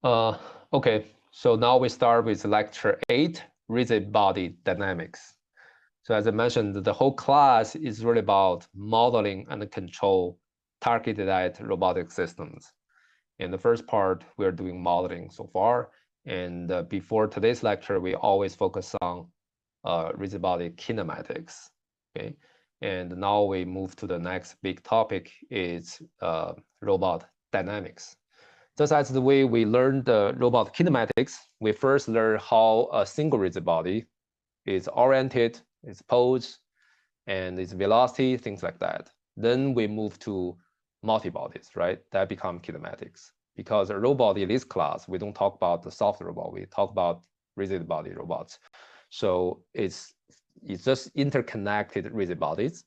Okay, so now we start with lecture 8, rigid body dynamics. So as I mentioned, the whole class is really about modeling and control targeted at robotic systems. In the first part, we're doing modeling so far. And before today's lecture, we always focus on rigid body kinematics. Okay, and now we move to the next big topic is robot dynamics. Just as the way we learned the robot kinematics, we first learn how a single rigid body is oriented, its pose, and its velocity, things like that. Then we move to multi-bodies, right? That become kinematics. Because a robot in this class, we don't talk about the soft robot, we talk about rigid body robots. So it's just interconnected rigid bodies.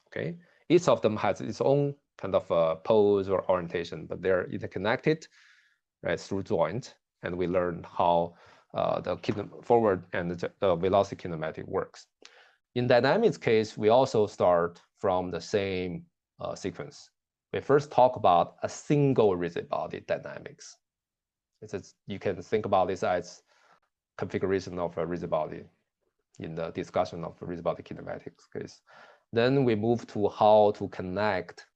Okay, each of them has its own kind of pose or orientation, but they're interconnected, right, through joint. And we learn how the forward and the velocity kinematic works. In dynamics case, we also start from the same sequence. We first talk about a single rigid body dynamics. You can think about this as configuration of a rigid body in the discussion of rigid body kinematics case. Then we move to how to connect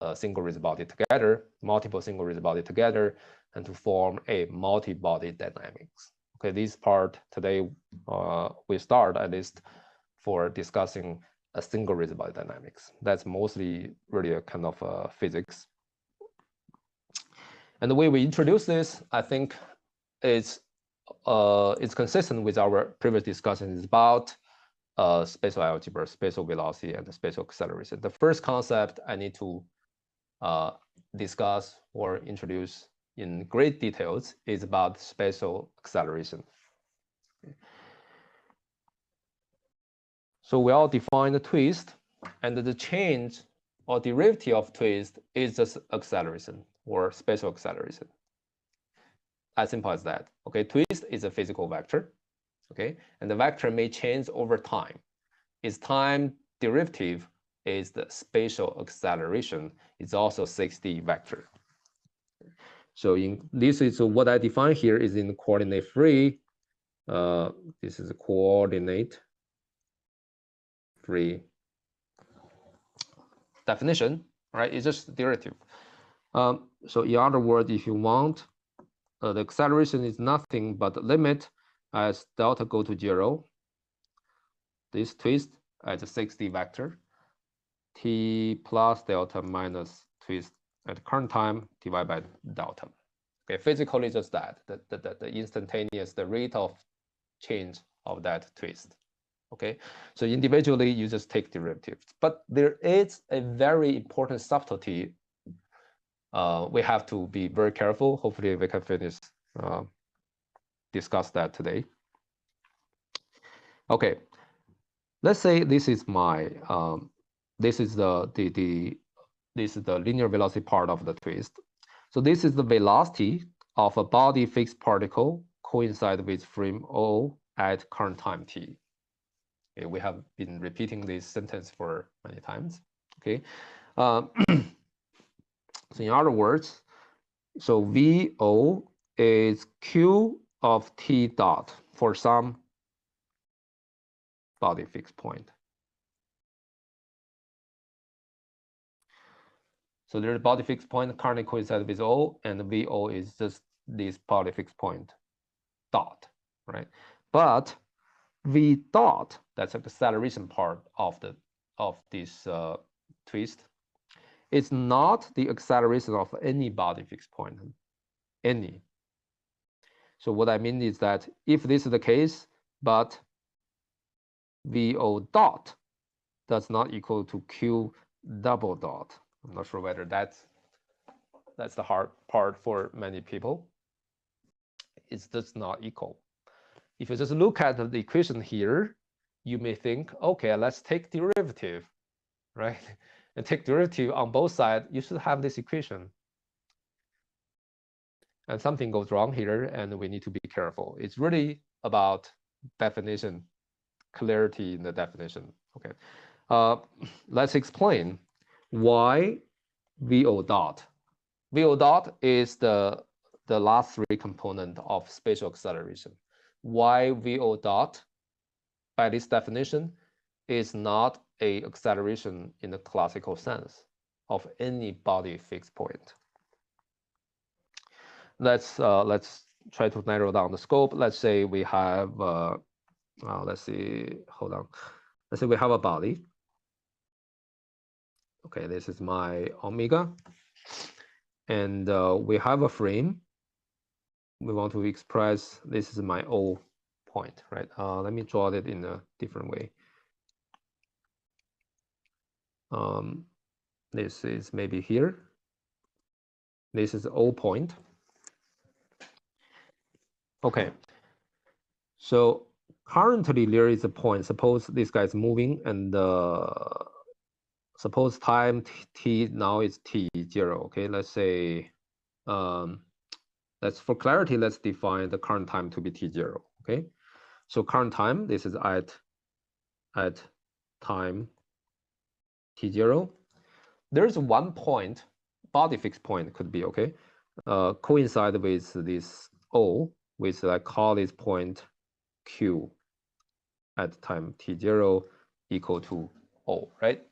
a single rigid body together, multiple single rigid body together, and to form a multi-body dynamics. Okay, this part today we start at least for discussing a single rigid body dynamics. That's mostly really a kind of physics. And the way we introduce this, I think, it's consistent with our previous discussions about spatial algebra, spatial velocity, and spatial acceleration. The first concept I need to discuss or introduce in great details is about spatial acceleration. Okay. So we all define the twist, and the change or derivative of twist is just acceleration or spatial acceleration. As simple as that. Okay, twist is a physical vector. Okay, and the vector may change over time. Its time derivative is the spatial acceleration. It's also 6D vector. So this is what I define here is in coordinate free. This is a coordinate free definition, right? It's just derivative. So in other words, if you want, the acceleration is nothing but the limit as delta go to 0. This twist as a 6D vector, t plus delta minus twist at current time divided by delta. Okay, physically just that, the instantaneous, the rate of change of that twist. Okay, so individually you just take derivatives, but there is a very important subtlety. We have to be very careful. Hopefully we can finish discuss that today. Okay, let's say this is my this is the linear velocity part of the twist. So this is the velocity of a body fixed particle coincide with frame O at current time t. Okay, we have been repeating this sentence for many times. Okay, so in other words, so VO is Q of T dot for some body fixed point. So there's a body fixed point currently coincides with O, and VO is just this body fixed point dot, right? But V dot, that's the acceleration part of this twist. It's not the acceleration of any body fixed point, any. So what I mean is that if this is the case, but VO dot does not equal to Q double dot. I'm not sure whether that's the hard part for many people. It's just not equal. If you just look at the equation here, you may think, okay, let's take derivative, right? And take derivative on both sides, you should have this equation. And something goes wrong here, and we need to be careful. It's really about definition, clarity in the definition. Okay, let's explain why VO dot. VO dot is the the last three components of spatial acceleration. Why VO dot, by this definition, is not a acceleration in the classical sense of any body fixed point. Let's try to narrow down the scope. Let's say we have, let's see, hold on. Let's say we have a body. Okay, this is my omega. And we have a frame. We want to express, this is my O point, right? Let me draw it in a different way. This is maybe here. This is O point. Okay. So currently there is a point. Suppose this guy is moving, and suppose time t now is t0. Okay, let's say, for clarity, let's define the current time to be t0. Okay, so current time, this is at time t0. There's one point, body fixed point could be, okay, coincide with this O, which I call this point Q at time t0 equal to O, right?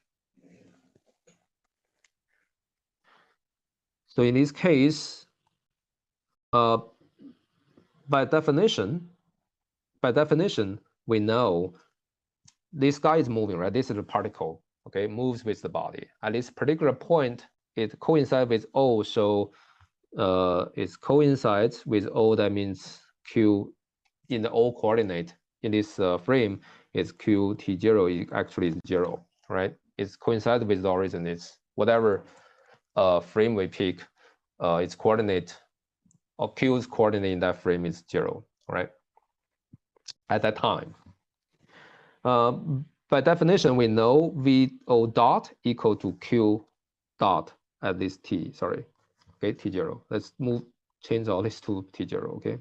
So in this case, by definition, we know this guy is moving, right? This is a particle, okay, moves with the body. At this particular point, it coincides with O, so it coincides with O. That means Q in the O coordinate in this frame is Q t0 is actually 0, right? It's coincides with the origin. It's whatever frame we pick, its coordinate or Q's coordinate in that frame is 0, right? At that time. By definition, we know VO dot equal to Q dot at this T, sorry, okay, T0. Let's change all this to T0, okay?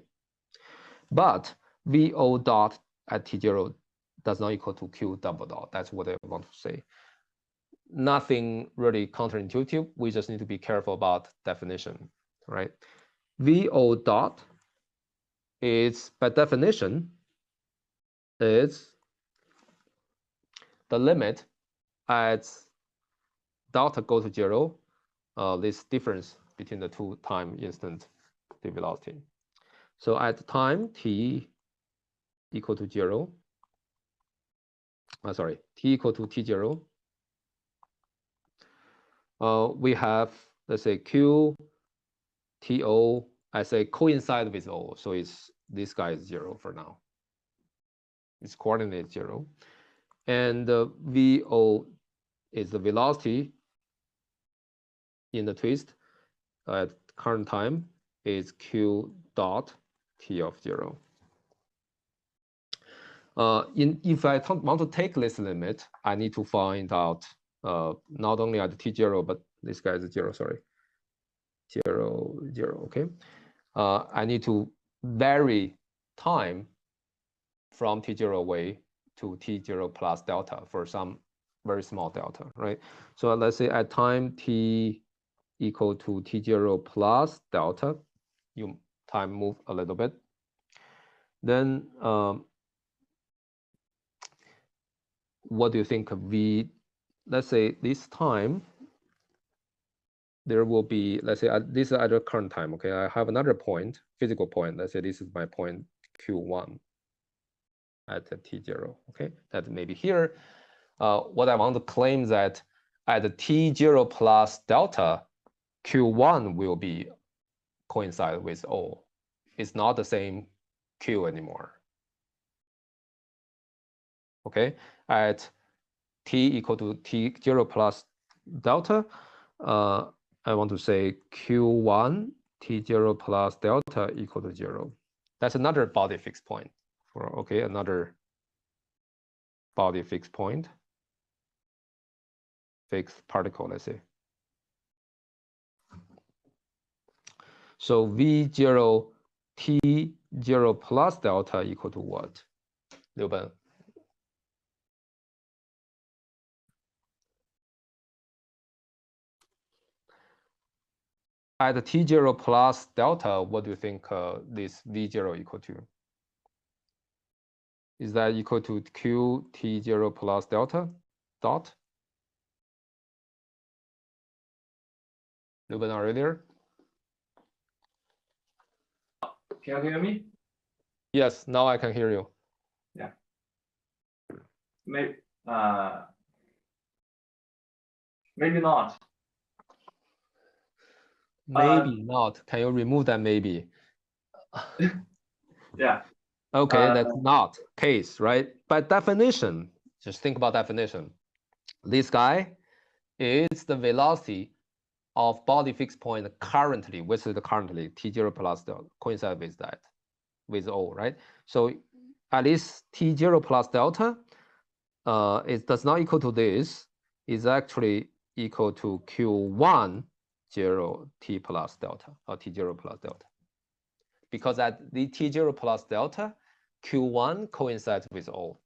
But VO dot at T0 does not equal to Q double dot. That's what I want to say. Nothing really counterintuitive. We just need to be careful about definition, right? VO dot is, by definition, is the limit at delta go to 0, this difference between the two time instant velocity. So at time t equal to 0, sorry, t equal to t0, we have, let's say, Q, TO, I say coincide with O. So it's, this guy is 0 for now. Its coordinate 0. And VO is the velocity in the twist at current time is Q dot T of 0. If I want to take this limit, I need to find out not only at T0, but this guy is 0, sorry. 0, 0, okay. I need to vary time from T0 away to T0 plus delta for some very small delta, right? So let's say at time T equal to T0 plus delta, you time move a little bit. Then what do you think of let's say this time, there will be, let's say this is at the current time, okay? I have another point, physical point. Let's say this is my point Q1 at T0, okay? That may be here. What I want to claim is that at T0 plus delta, Q1 will be coincide with O. It's not the same Q anymore. Okay, at T equal to T0 plus delta, I want to say Q1 T0 plus delta equal to 0. That's another body fixed point. Okay, another body fixed point, fixed particle, let's say. So V0 T0 plus delta equal to what? Liu Ben. at T0 plus delta, what do you think this V0 equal to? Is that equal to Q T0 plus delta dot? Ruben, are you there? Can you hear me? Yes, now I can hear you. Yeah. Maybe maybe not. Maybe not. Can you remove that maybe? Yeah. Okay, that's not case, right? By definition, just think about definition. This guy is the velocity of body fixed point currently, which is the currently T0 plus delta, coincide with that, with O, right? So at least T0 plus delta, it does not equal to this, is actually equal to Q1 0 T plus delta, or T0 plus delta. Because at the T0 plus delta, Q1 coincides with O.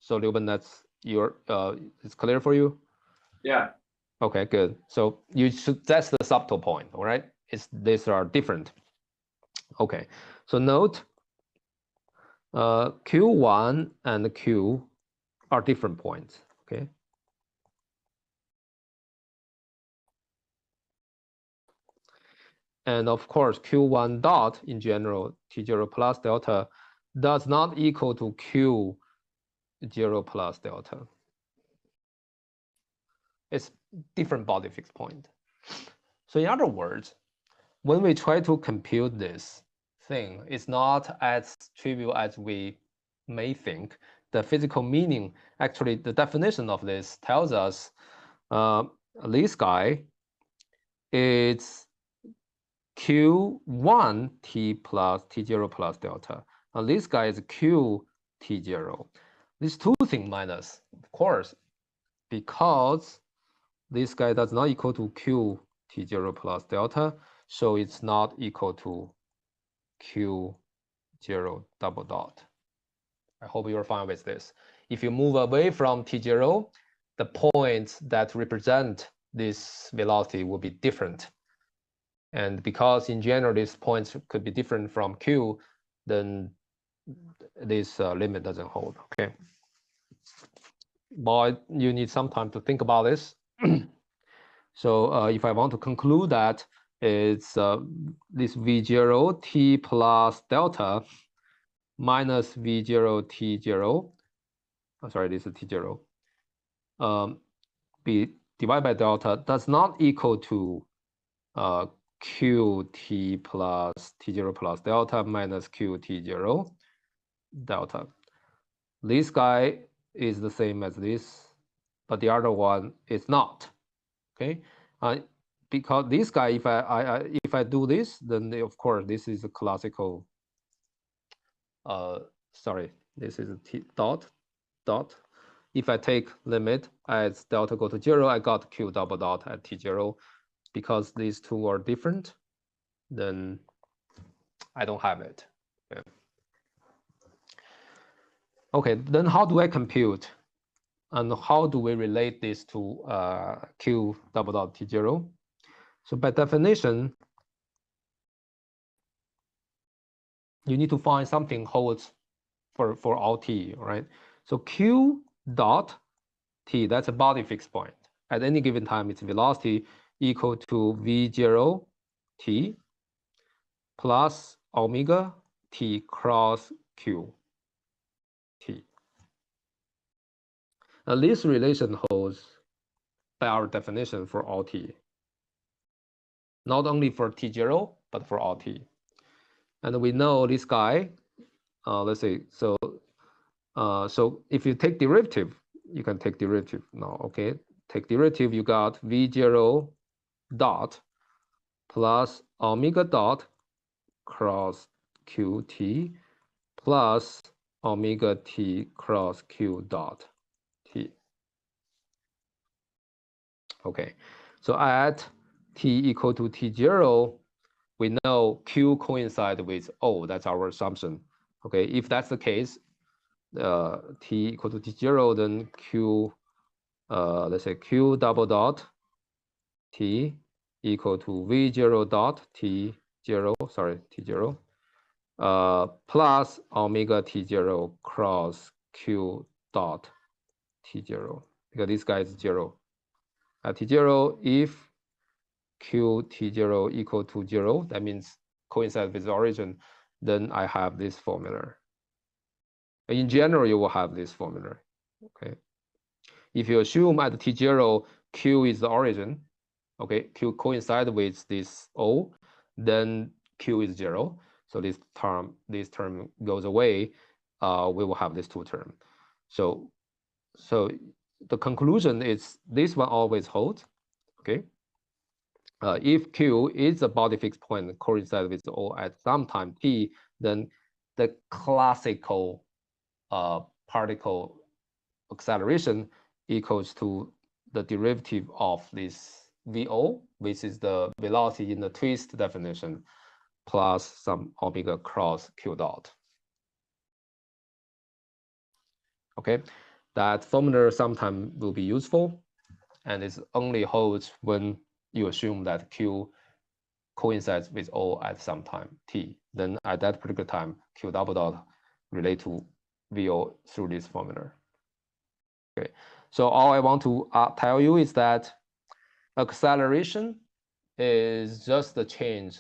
So Ruben, that's your, it's clear for you? Yeah. Okay, good. So you should, that's the subtle point, all right? These are different. Okay, so note Q1 and Q are different points, okay? And of course, Q1 dot in general, T0 plus delta does not equal to Q0 plus delta. It's different body fixed point. So in other words, when we try to compute this thing, it's not as trivial as we may think. The physical meaning, actually, the definition of this tells us this guy is Q1 T plus T0 plus delta. And this guy is Q T0. These two things minus, of course, because this guy does not equal to Q T0 plus delta, so it's not equal to Q0 double dot. I hope you're fine with this. If you move away from T0, the points that represent this velocity will be different. And because in general, these points could be different from Q, then this limit doesn't hold, okay? But you need some time to think about this. So if I want to conclude that it's this V0 T plus delta minus V0 T0, I'm sorry, this is T0, be divided by delta does not equal to Qt plus T0 plus delta minus Qt0 delta. This guy is the same as this, but the other one is not. Okay, because this guy, if I do this, then of course this is a classical. Sorry, this is a T dot. If I take limit as delta go to 0, I got Q double dot at T0. Because these two are different, then I don't have it. Yeah. Okay, then how do I compute? And how do we relate this to Q double dot T0? So by definition, you need to find something holds for all T, right? So Q dot T, that's a body fixed point. At any given time, its velocity equal to V0 T plus omega T cross Q T. Now this relation holds by our definition for all T. Not only for T0, but for all T. And we know this guy, let's say, so if you take derivative, you can take derivative now, okay? Take derivative, you got V0 dot plus omega dot cross QT plus omega T cross Q dot T. Okay, so at T equal to T0, we know Q coincide with O, that's our assumption. Okay, if that's the case, T equal to T0, then Q let's say Q double dot T equal to V0 dot T0, sorry, T0, plus omega T0 cross Q dot T0, because this guy is 0. At T0, if Q T0 equal to 0, that means coincide with the origin, then I have this formula. In general, you will have this formula, okay? If you assume at T0, Q is the origin, okay, Q coincide with this O, then Q is 0. So this term goes away. We will have this two term. So the conclusion is this one always holds, okay? If Q is a body fixed point coincide with O at some time T, then the classical particle acceleration equals to the derivative of this VO, which is the velocity in the twist definition, plus some omega cross Q dot. Okay, that formula sometimes will be useful, and it only holds when you assume that Q coincides with O at some time T. Then at that particular time, Q double dot relate to VO through this formula. Okay, so all I want to tell you is that acceleration is just the change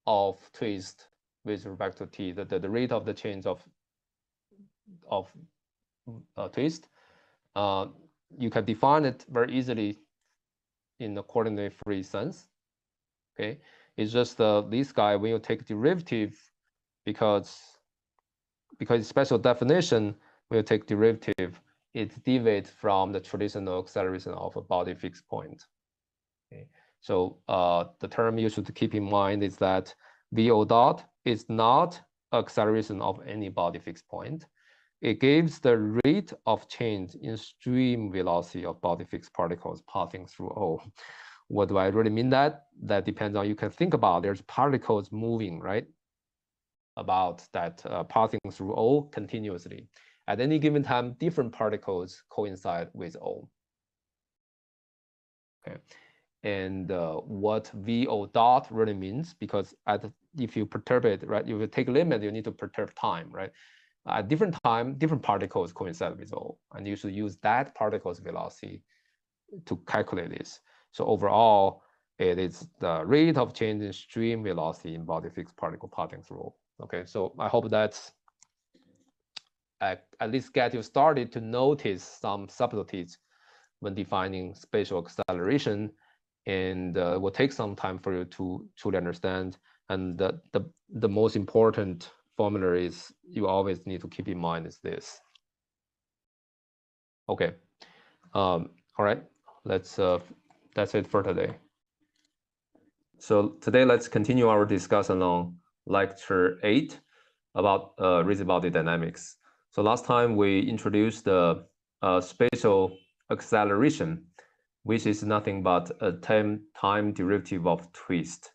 of twist with respect to T, the rate of the change of twist. You can define it very easily in the coordinate-free sense. Okay, it's just this guy when you take derivative, because special definition when you take derivative, it deviates from the traditional acceleration of a body fixed point. Okay, so the term you should keep in mind is that VO dot is not acceleration of any body fixed point. It gives the rate of change in stream velocity of body fixed particles passing through O. What do I really mean that? That depends on, you can think about there's particles moving, right? About that passing through O continuously. At any given time, different particles coincide with O. Okay, and what VO dot really means, because if you perturb it, right, if you take a limit, you need to perturb time, right? At different time, different particles coincide with O, and you should use that particle's velocity to calculate this. So overall, it is the rate of change in stream velocity in body fixed particle passing through. Okay, so I hope that's at least get you started to notice some subtleties when defining spatial acceleration, and it will take some time for you to truly understand. And the most important formula is you always need to keep in mind is this. Okay, all right, that's it for today. So today let's continue our discussion on lecture 8 about rigid body dynamics. So last time we introduced the spatial acceleration, which is nothing but a time derivative of twist.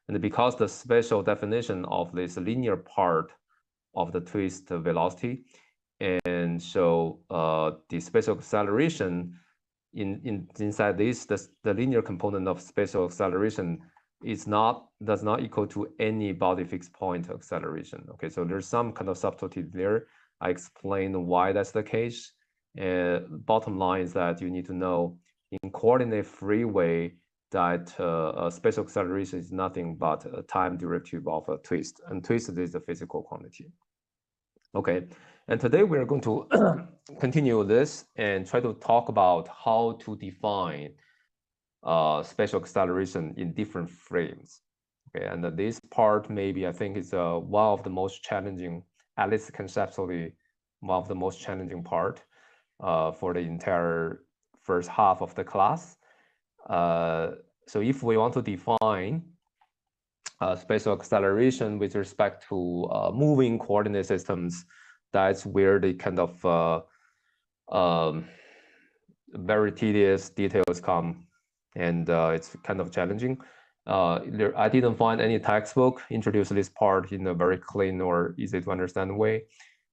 And because the spatial definition of this linear part of the twist velocity, and so the spatial acceleration inside this, the linear component of spatial acceleration does not equal to any body fixed point acceleration. Okay, so there's some kind of subtlety there. I explained why that's the case. Bottom line is that you need to know in coordinate-free way that spatial acceleration is nothing but a time derivative of a twist, and twist is a physical quantity. Okay, and today we're going to continue this and try to talk about how to define spatial acceleration in different frames. Okay, and this part maybe I think is one of the most challenging, at least conceptually, one of the most challenging part for the entire first half of the class. So if we want to define spatial acceleration with respect to moving coordinate systems, that's where the kind of very tedious details come, and it's kind of challenging. I didn't find any textbook introduce this part in a very clean or easy to understand way,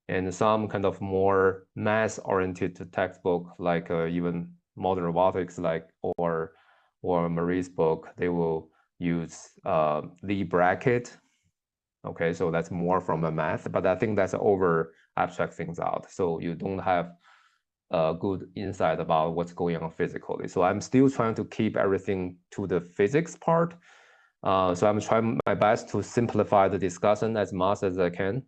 and some kind of more math-oriented textbook, like even modern robotics, like or Marie's book, they will use the bracket. Okay, so that's more from the math, but I think that's over abstract things out. So you don't have a good insight about what's going on physically. So I'm still trying to keep everything to the physics part. So I'm trying my best to simplify the discussion as much as I can.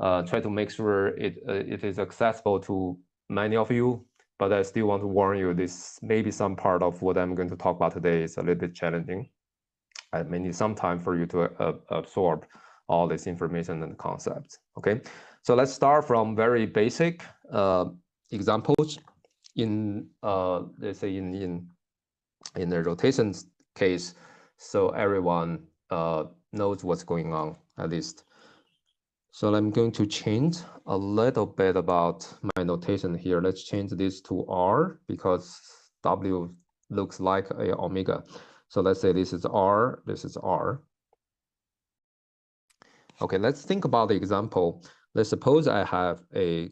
Try to make sure it is accessible to many of you, but I still want to warn you, this maybe some part of what I'm going to talk about today is a little bit challenging. I may need some time for you to absorb all this information and concepts. Okay, so let's start from very basic examples. In let's say in the rotation case, so everyone knows what's going on at least. So I'm going to change a little bit about my notation here. Let's change this to R because W looks like a omega. So let's say this is R, this is R. Okay, let's think about the example. Let's suppose I have a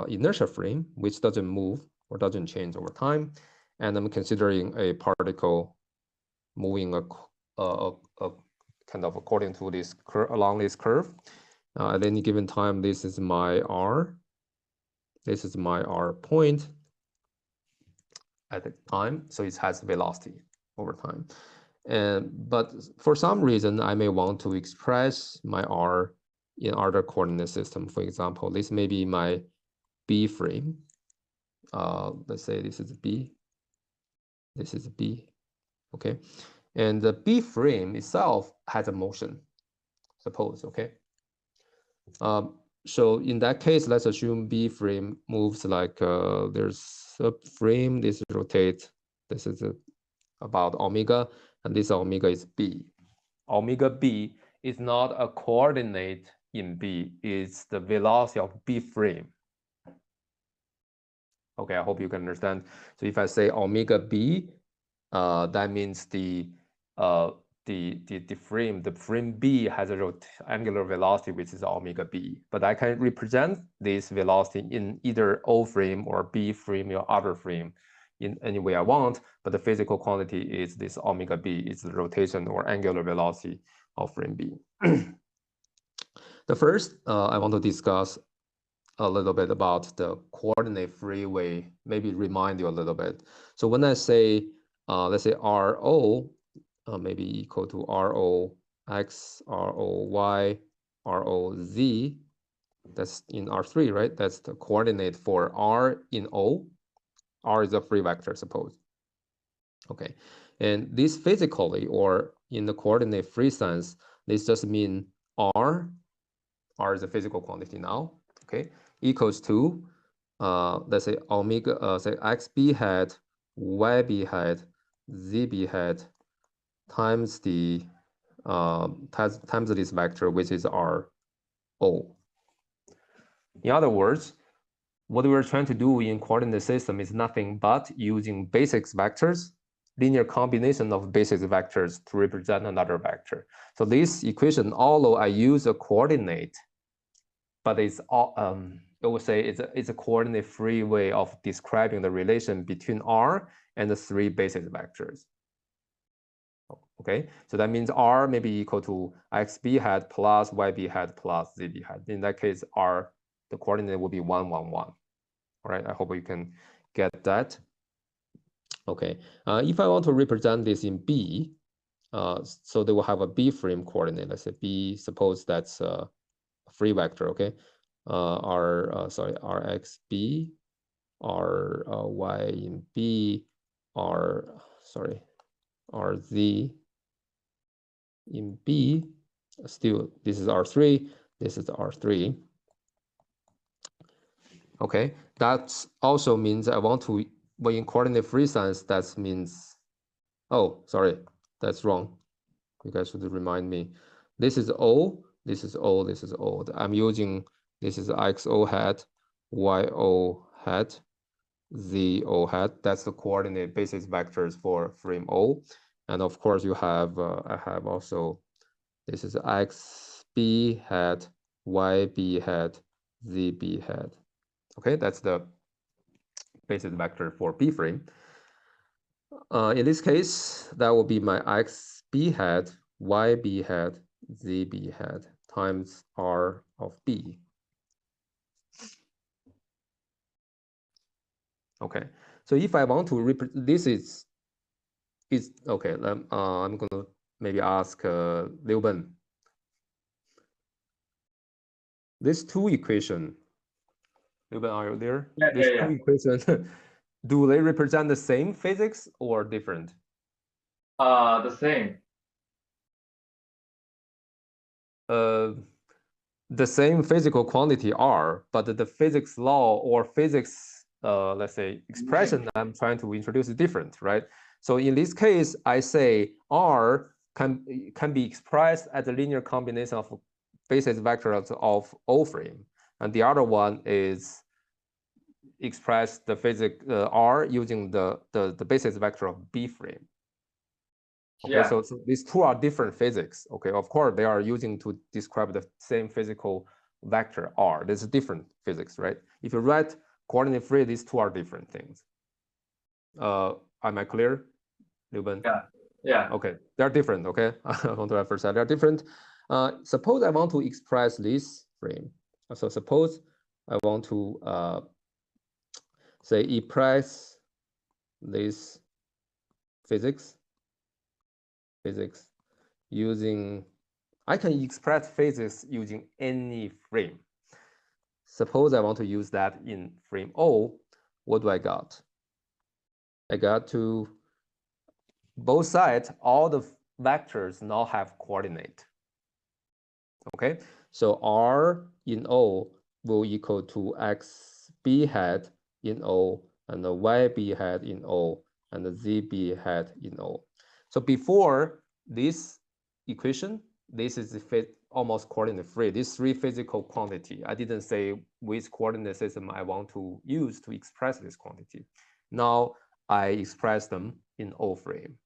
inertia frame which doesn't move or doesn't change over time, and I'm considering a particle moving a kind of according to this curve along this curve. At any given time, this is my R. This is my R point at the time, so it has velocity over time. But for some reason, I may want to express my R in other coordinate system. For example, this may be my B frame. Let's say this is B. This is B. Okay, and the B frame itself has a motion. Suppose, okay. So in that case, let's assume B frame moves like there's a frame. This rotates. This is about omega, and this omega is B. Omega B is not a coordinate in B, it's the velocity of B frame. Okay, I hope you can understand. So if I say omega B, that means the frame B has a angular velocity which is omega B. But I can represent this velocity in either O frame or B frame or other frame in any way I want, but the physical quantity is this omega B, it's the rotation or angular velocity of frame B. The first, I want to discuss a little bit about the coordinate free way, maybe remind you a little bit. So when I say, let's say RO, maybe equal to RO X, RO Y, RO Z, that's in R3, right? That's the coordinate for R in O. R is a free vector, suppose. Okay, and this physically or in the coordinate free sense, this just mean R is a physical quantity now, okay, equals to, let's say omega, say XB hat, YB hat, ZB hat times the, times this vector, which is RO. In other words, what we're trying to do in coordinate system is nothing but using basic vectors, linear combination of basic vectors to represent another vector. So this equation, although I use a coordinate, but it's all, I would say it's a coordinate-free way of describing the relation between R and the three basic vectors. Okay, so that means R may be equal to XB hat plus YB hat plus ZB hat. In that case, R, the coordinate will be 1, 1, 1. All right, I hope you can get that. Okay, if I want to represent this in B, so they will have a B frame coordinate. Let's say B, suppose that's a free vector, okay? RXB, RY in B, RZ in B. Still, this is R3, this is R3. Okay, that also means I want to, well, in coordinate free sense, that means, oh, sorry, that's wrong. You guys should remind me. This is O, this is O, this is O. I'm using, this is XO hat, YO hat, ZO hat. That's the coordinate basis vectors for frame O. And of course you have, I have also, this is XB hat, YB hat, ZB hat. Okay, that's the basis vector for B frame. In this case, that will be my xb hat, yb hat, zb hat times r of b. Okay, so if I want to this is okay. I'm going to maybe ask Liu Ben. These two equation, Liu Ben, are you there? Yeah, These yeah, two equations, do they represent the same physics or different? The same. The same physical quantity R, but the physics law or physics, let's say, expression I'm trying to introduce is different, right? So in this case, I say R can be expressed as a linear combination of basis vectors of O frame, and the other one is express the physics R using the basis vector of B frame. Okay, Yeah. so these two are different physics. Okay, of course they are using to describe the same physical vector R. This is different physics, right? If you write coordinate free, these two are different things. Am I clear, Liu Ben? Yeah. Yeah. Okay, they're different. Okay, I want to emphasize they're different. Suppose I want to express this frame. So suppose I want to say express this physics using, I can express physics using any frame. Suppose I want to use that in frame O, what do I got? I got to both sides, all the vectors now have coordinate. Okay, so R in O will equal to xb hat in O and the yb hat in O and the zb hat in O. So before this equation, this is almost coordinate free. These three physical quantity, I didn't say which coordinate system I want to use to express this quantity. Now I express them in O frame.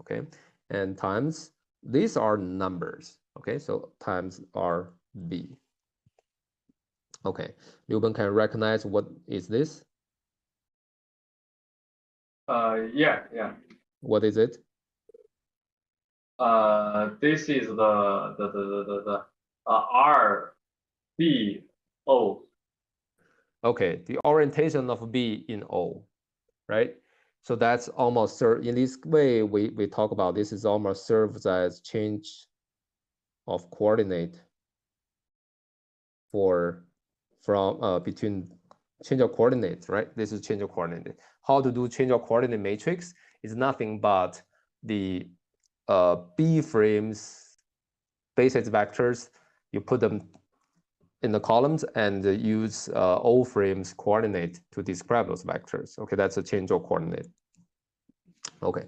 Okay, and times these are numbers. Okay, so times RB. Okay, Liu Ben can recognize what is this? Yeah, yeah. What is it? This is the R B O. Okay, the orientation of B in O, right? So that's almost, in this way, we talk about this is almost serves as change of coordinate from between change of coordinates, right? This is change of coordinate. How to do change of coordinate matrix is nothing but the B frames basis vectors, you put them in the columns and use O frames coordinate to describe those vectors. Okay, that's a change of coordinate. Okay,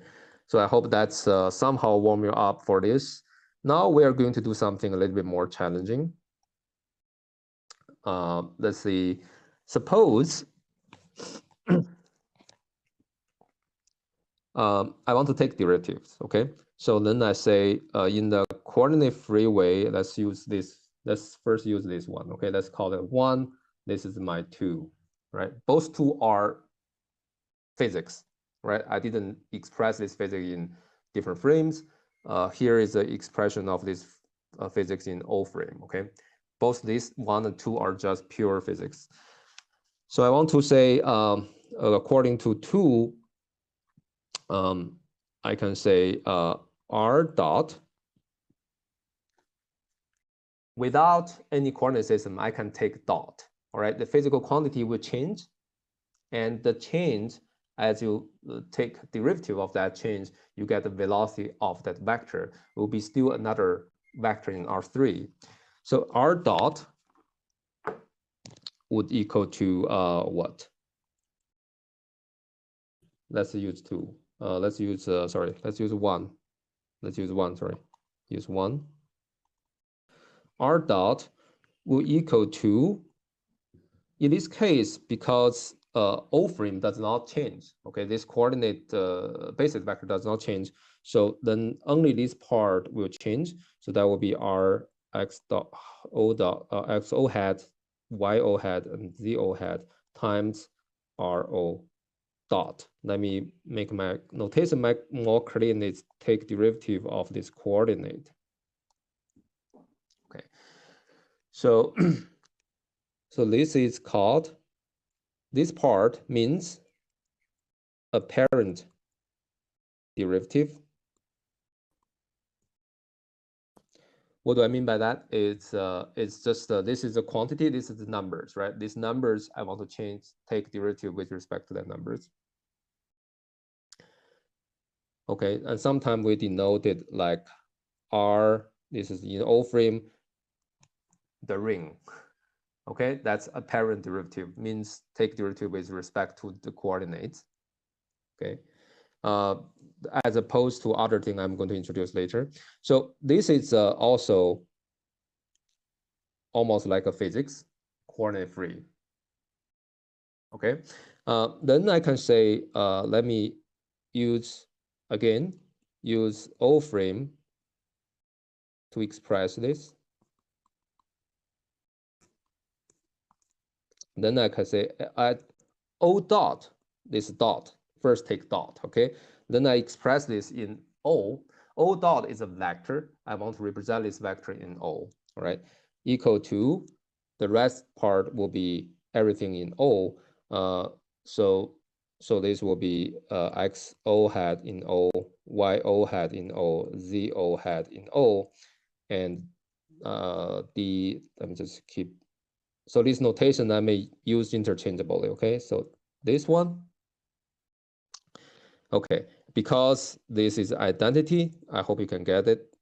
so I hope that's somehow warm you up for this. Now we are going to do something a little bit more challenging. Let's see, suppose I want to take derivatives, okay? So then I say in the coordinate free way, let's use this. Let's first use this one, okay? Let's call it 1. This is my 2, right? Both 2 are physics, right? I didn't express this physics in different frames. Here is the expression of this physics in O frame, okay? Both these 1 and 2 are just pure physics. So I want to say, according to 2, I can say R dot, without any coordinate system, I can take dot, all right? The physical quantity will change, and the change, as you take derivative of that change, you get the velocity of that vector. It will be still another vector in R3. So R dot would equal to what? Let's use 2. Let's use, sorry, let's use 1. Let's use 1, sorry. Use 1. R dot will equal to, in this case, because O frame does not change, okay, this coordinate basis vector does not change, so then only this part will change, so that will be R x dot O dot x O hat, y O hat, and z O hat times RO dot. Let me make my notation more clear. Let's take derivative of this coordinate. Okay, so so this is called, this part means apparent derivative. What do I mean by that? It's just this is a quantity, this is the numbers, right? These numbers I want to take derivative with respect to the numbers. Okay, and sometimes we denote it like R. This is in O frame, the ring. Okay, that's apparent derivative, means take derivative with respect to the coordinates. Okay, as opposed to other thing I'm going to introduce later. So this is also almost like a physics, coordinate free. Okay, then I can say, let me use O frame to express this. Then I can say at O dot, this dot, first take dot, okay? Then I express this in O. O dot is a vector. I want to represent this vector in O, all right? Equal to, the rest part will be everything in O. So this will be XO hat in O, YO hat in O, ZO hat in O, and let me just keep, so this notation I may use interchangeably, okay? So this one, okay, because this is identity, I hope you can get it,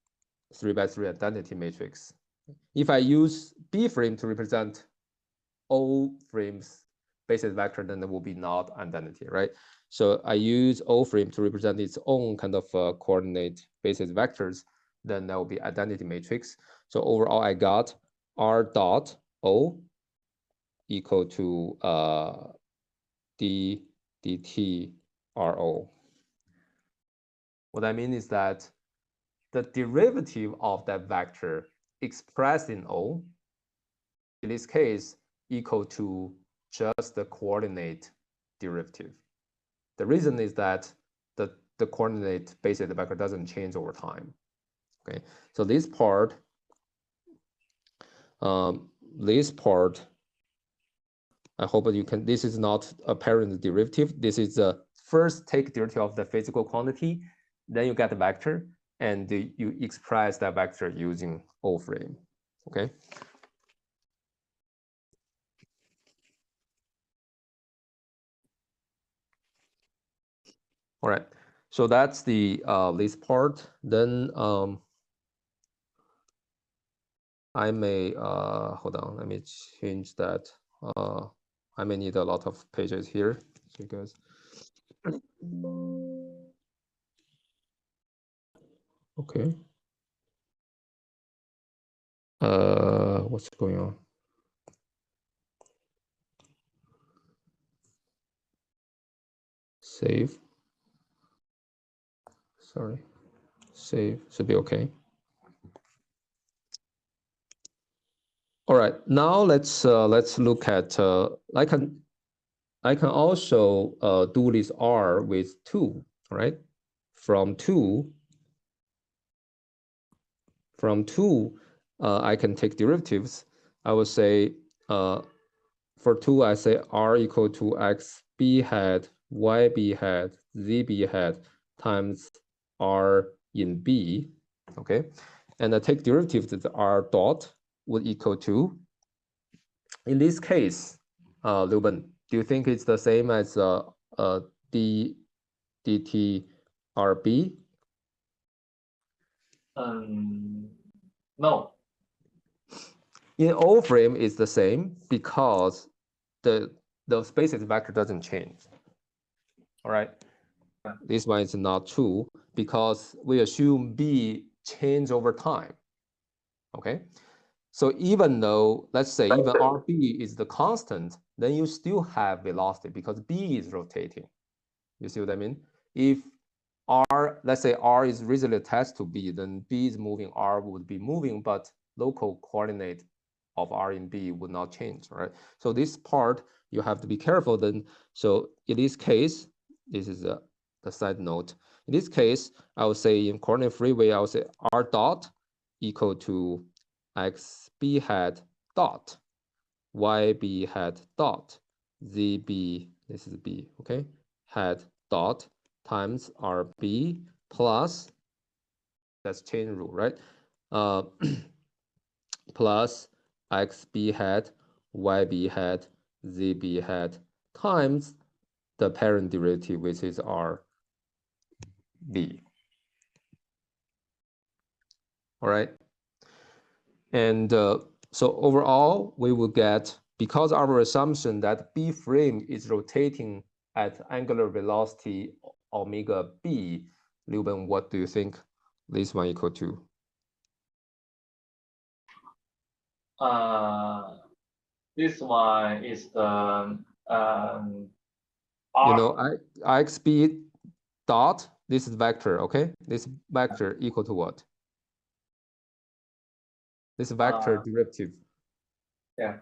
3x3 identity matrix. If I use B frame to represent O frames basis vector, then it will be not identity, right? So I use O frame to represent its own kind of coordinate basis vectors, then that will be identity matrix. So overall, I got R dot O equal to d dt RO. What I mean is that the derivative of that vector expressed in O, in this case, equal to just the coordinate derivative. The reason is that the coordinate basis of the vector doesn't change over time. Okay, so this part, I hope you can, this is not apparent derivative. This is the first take derivative of the physical quantity, then you get the vector, and you express that vector using O frame, okay? All right, so that's the this part. Then I may, hold on, let me change that. I may need a lot of pages here because okay. What's going on? Save. Sorry. Save should be okay. All right. Now let's look at. I can also do this R with 2, right? From 2, I can take derivatives. I will say for 2, I say R equal to XB hat, YB hat, ZB hat times R in B, okay? And I take derivative that the R dot would equal to, in this case, Ruben, do you think it's the same as d dt RB? No. In O frame, it's the same because the basis vector doesn't change. All right. This one is not true because we assume B change over time. Okay. So even though, let's say, even RB is the constant, then you still have velocity because B is rotating. You see what I mean? If R, let's say R is rigidly attached to B, then B is moving, R would be moving, but local coordinate of R in B would not change, right? So this part you have to be careful then. So in this case, this is the side note. In this case, I would say in coordinate free way, I would say R dot equal to XB hat dot, YB hat dot, ZB, this is B, okay, hat dot times RB plus, that's chain rule, right? Plus XB hat, YB hat, ZB hat times the parent derivative, which is RB. All right. And so overall, we will get, because our assumption that B frame is rotating at angular velocity omega B, Liuben, what do you think this one equal to? This one is the R. You know, IXB dot, this is vector, okay? This vector equal to what? This vector derivative. Yeah,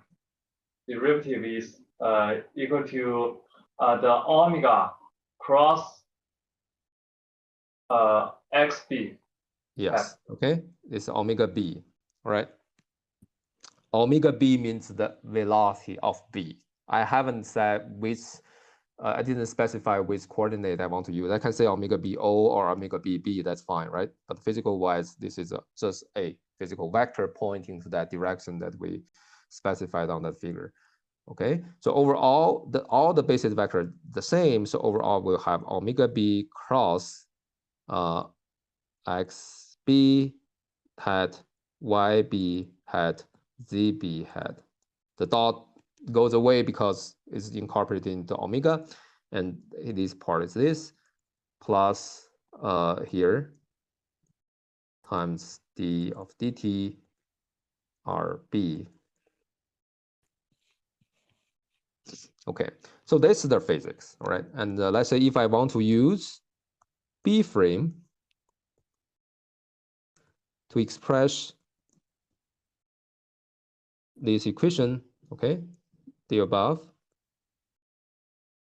derivative is equal to the omega cross XB. Yes, okay, it's omega B, all right? Omega B means the velocity of B. I haven't said which, I didn't specify which coordinate I want to use. I can say omega BO or omega BB, that's fine, right? But physical wise, this is just a physical vector pointing to that direction that we specified on that figure. Okay, so overall, all the basis vectors the same. So overall, we'll have omega B cross XB hat, YB hat, ZB hat. The dot goes away because it's incorporated into omega, and this part is this plus here times d of dt RB. Okay, so this is the physics, all right? And let's say if I want to use B frame to express this equation, okay, the above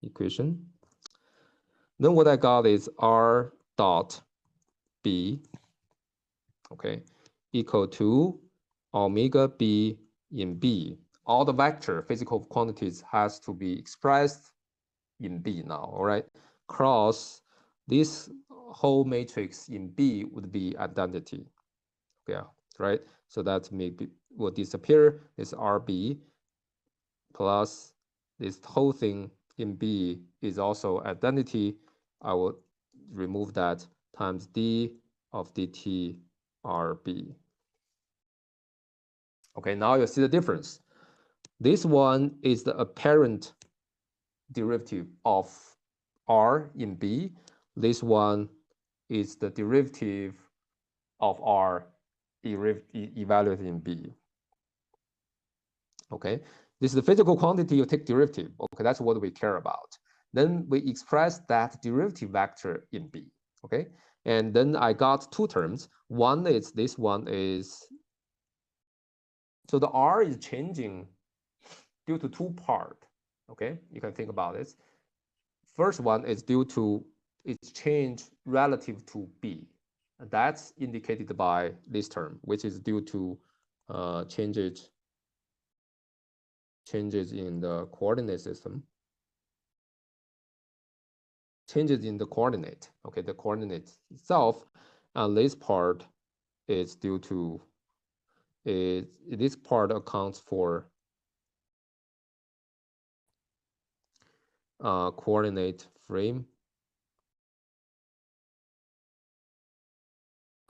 equation, then what I got is R dot B, okay, equal to omega B in B. All the vector physical quantities has to be expressed in B now, all right? Cross this whole matrix in B would be identity, yeah, right? So that maybe will disappear. It's RB plus this whole thing in B is also identity. I will remove that times d of dt RB. Okay, now you see the difference. This one is the apparent derivative of R in B. This one is the derivative of R evaluated in B. Okay, this is the physical quantity, you take derivative. Okay, that's what we care about. Then we express that derivative vector in B. Okay, and then I got two terms. One is this one is, so the R is changing due to two parts. Okay, you can think about it. First one is due to its change relative to B. That's indicated by this term, which is due to changes in the coordinate system. Changes in the coordinate, okay, the coordinate itself, and this part is due to, this part accounts for coordinate frame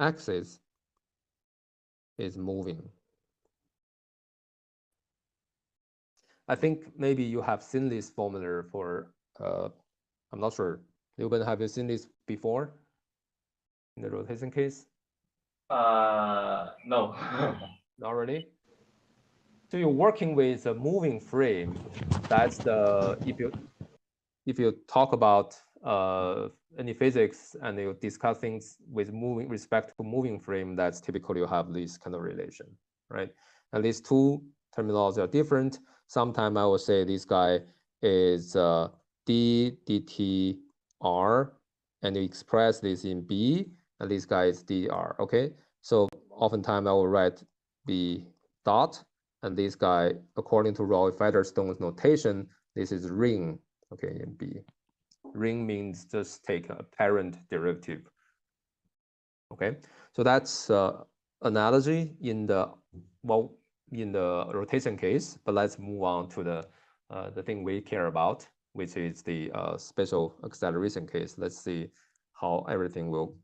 axis is moving. I think maybe you have seen this formula for, I'm not sure. Liuben, have you seen this before in the rotation case? No. Not really. So you're working with a moving frame. That's the, if you talk about any physics and you discuss things with respect to moving frame, that's typically you have this kind of relation, right? And these two terminology are different. Sometimes I will say this guy is d dt r, and you express this in b, and this guy is dr. Okay, so oftentimes I will write b dot, and this guy, according to Raleigh-Featherstone's notation, this is ring. Okay, in b. Ring means just take a parent derivative. Okay, so that's analogy in the rotation case. But let's move on to the thing we care about, which is the spatial acceleration case. Let's see how everything will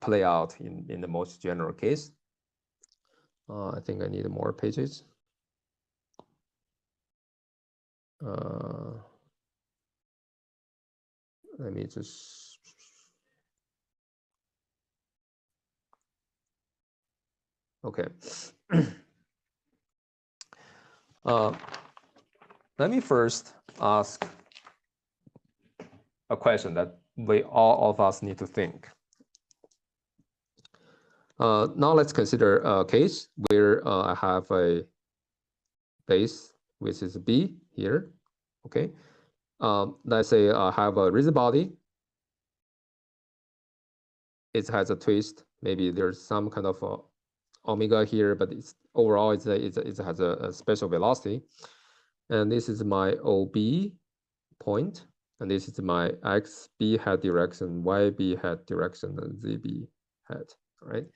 play out in the most general case. I think I need more pages. Let me just. Okay. Let me first ask a question that all of us need to think. Now let's consider a case where I have a base, which is B here. Okay. Let's say I have a rigid body. It has a twist. Maybe there's some kind of omega here, but it's overall it has a special velocity. And this is my OB point, and this is my XB head direction, YB head direction, and ZB head. All right.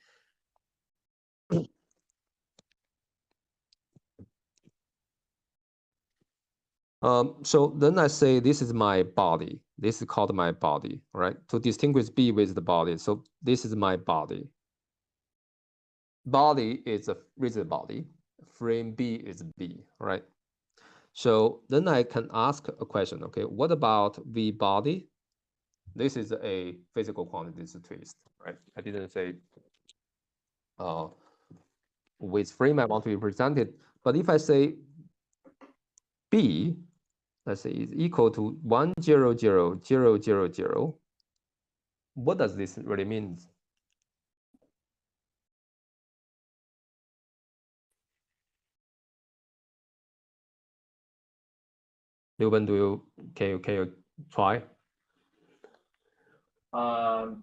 So then I say this is my body. This is called my body, right? To distinguish B with the body. So this is my body. Body is a rigid body. Frame B is B, right? So then I can ask a question, okay, what about V body? This is a physical quantity, this is a twist, right? I didn't say which frame I want to be presented, but if I say B, let's say is equal to 1, 0, 0, 0, 0, 0, what does this really mean? Ruben, can you try? That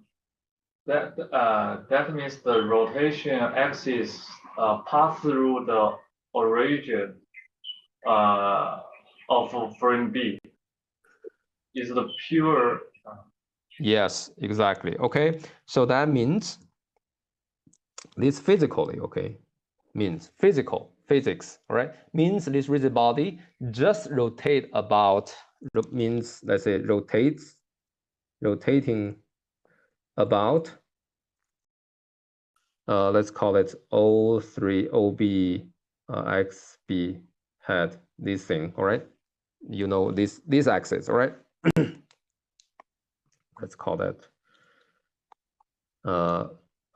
means the rotation axis pass through the origin of frame B. Is the pure. Yes, exactly. Okay, so that means this physically, okay, means physics, all right? Means this rigid body just rotate about, means let's say rotating about, let's call it O3 OB XB head, this thing, all right? You know this axis, all right? Let's call that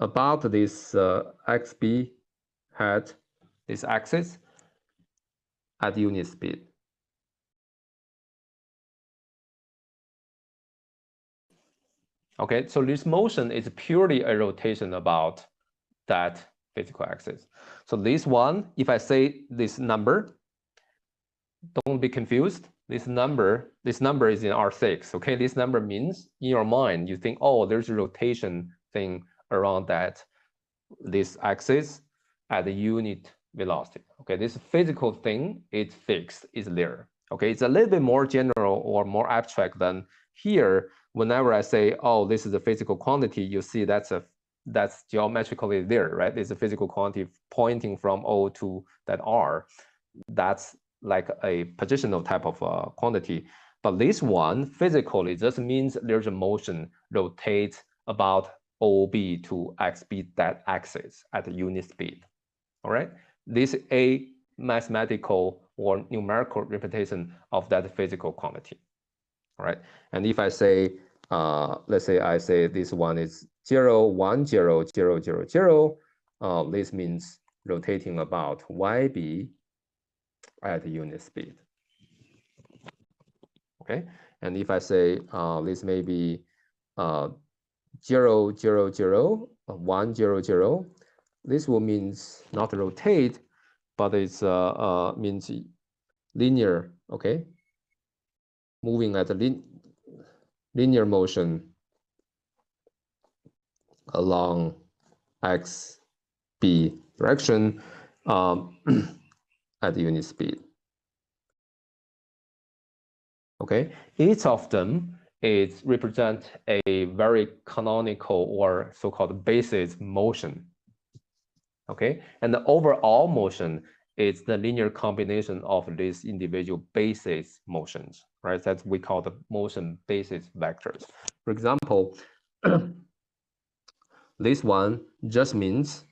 about this XB head, this axis at unit speed. Okay, so this motion is purely a rotation about that physical axis. So this one, if I say this number, don't be confused. This number is in R6. Okay, this number means in your mind you think, oh, there's a rotation thing around this axis at the unit velocity. Okay, this physical thing is fixed, is there. Okay, it's a little bit more general or more abstract than here. Whenever I say, oh, this is a physical quantity, you see that's geometrically there, right? It's a physical quantity pointing from O to that R. That's like a positional type of quantity. But this one physically just means there's a motion rotates about OB to XB, that axis at the unit speed. All right, this is a mathematical or numerical representation of that physical quantity. All right, and if I say, let's say I say this one is 0, 1, 0, 0, 0, 0, this means rotating about YB at the unit speed. Okay, and if I say this may be 0, 0, 0, 1, 0, 0, this will means not rotate, but it's means linear, okay? Moving at a linear motion along x, b direction at unit speed. Okay, each of them is represent a very canonical or so-called basis motion. Okay, and the overall motion is the linear combination of these individual basis motions, right? That we call the motion basis vectors. For example, this one just means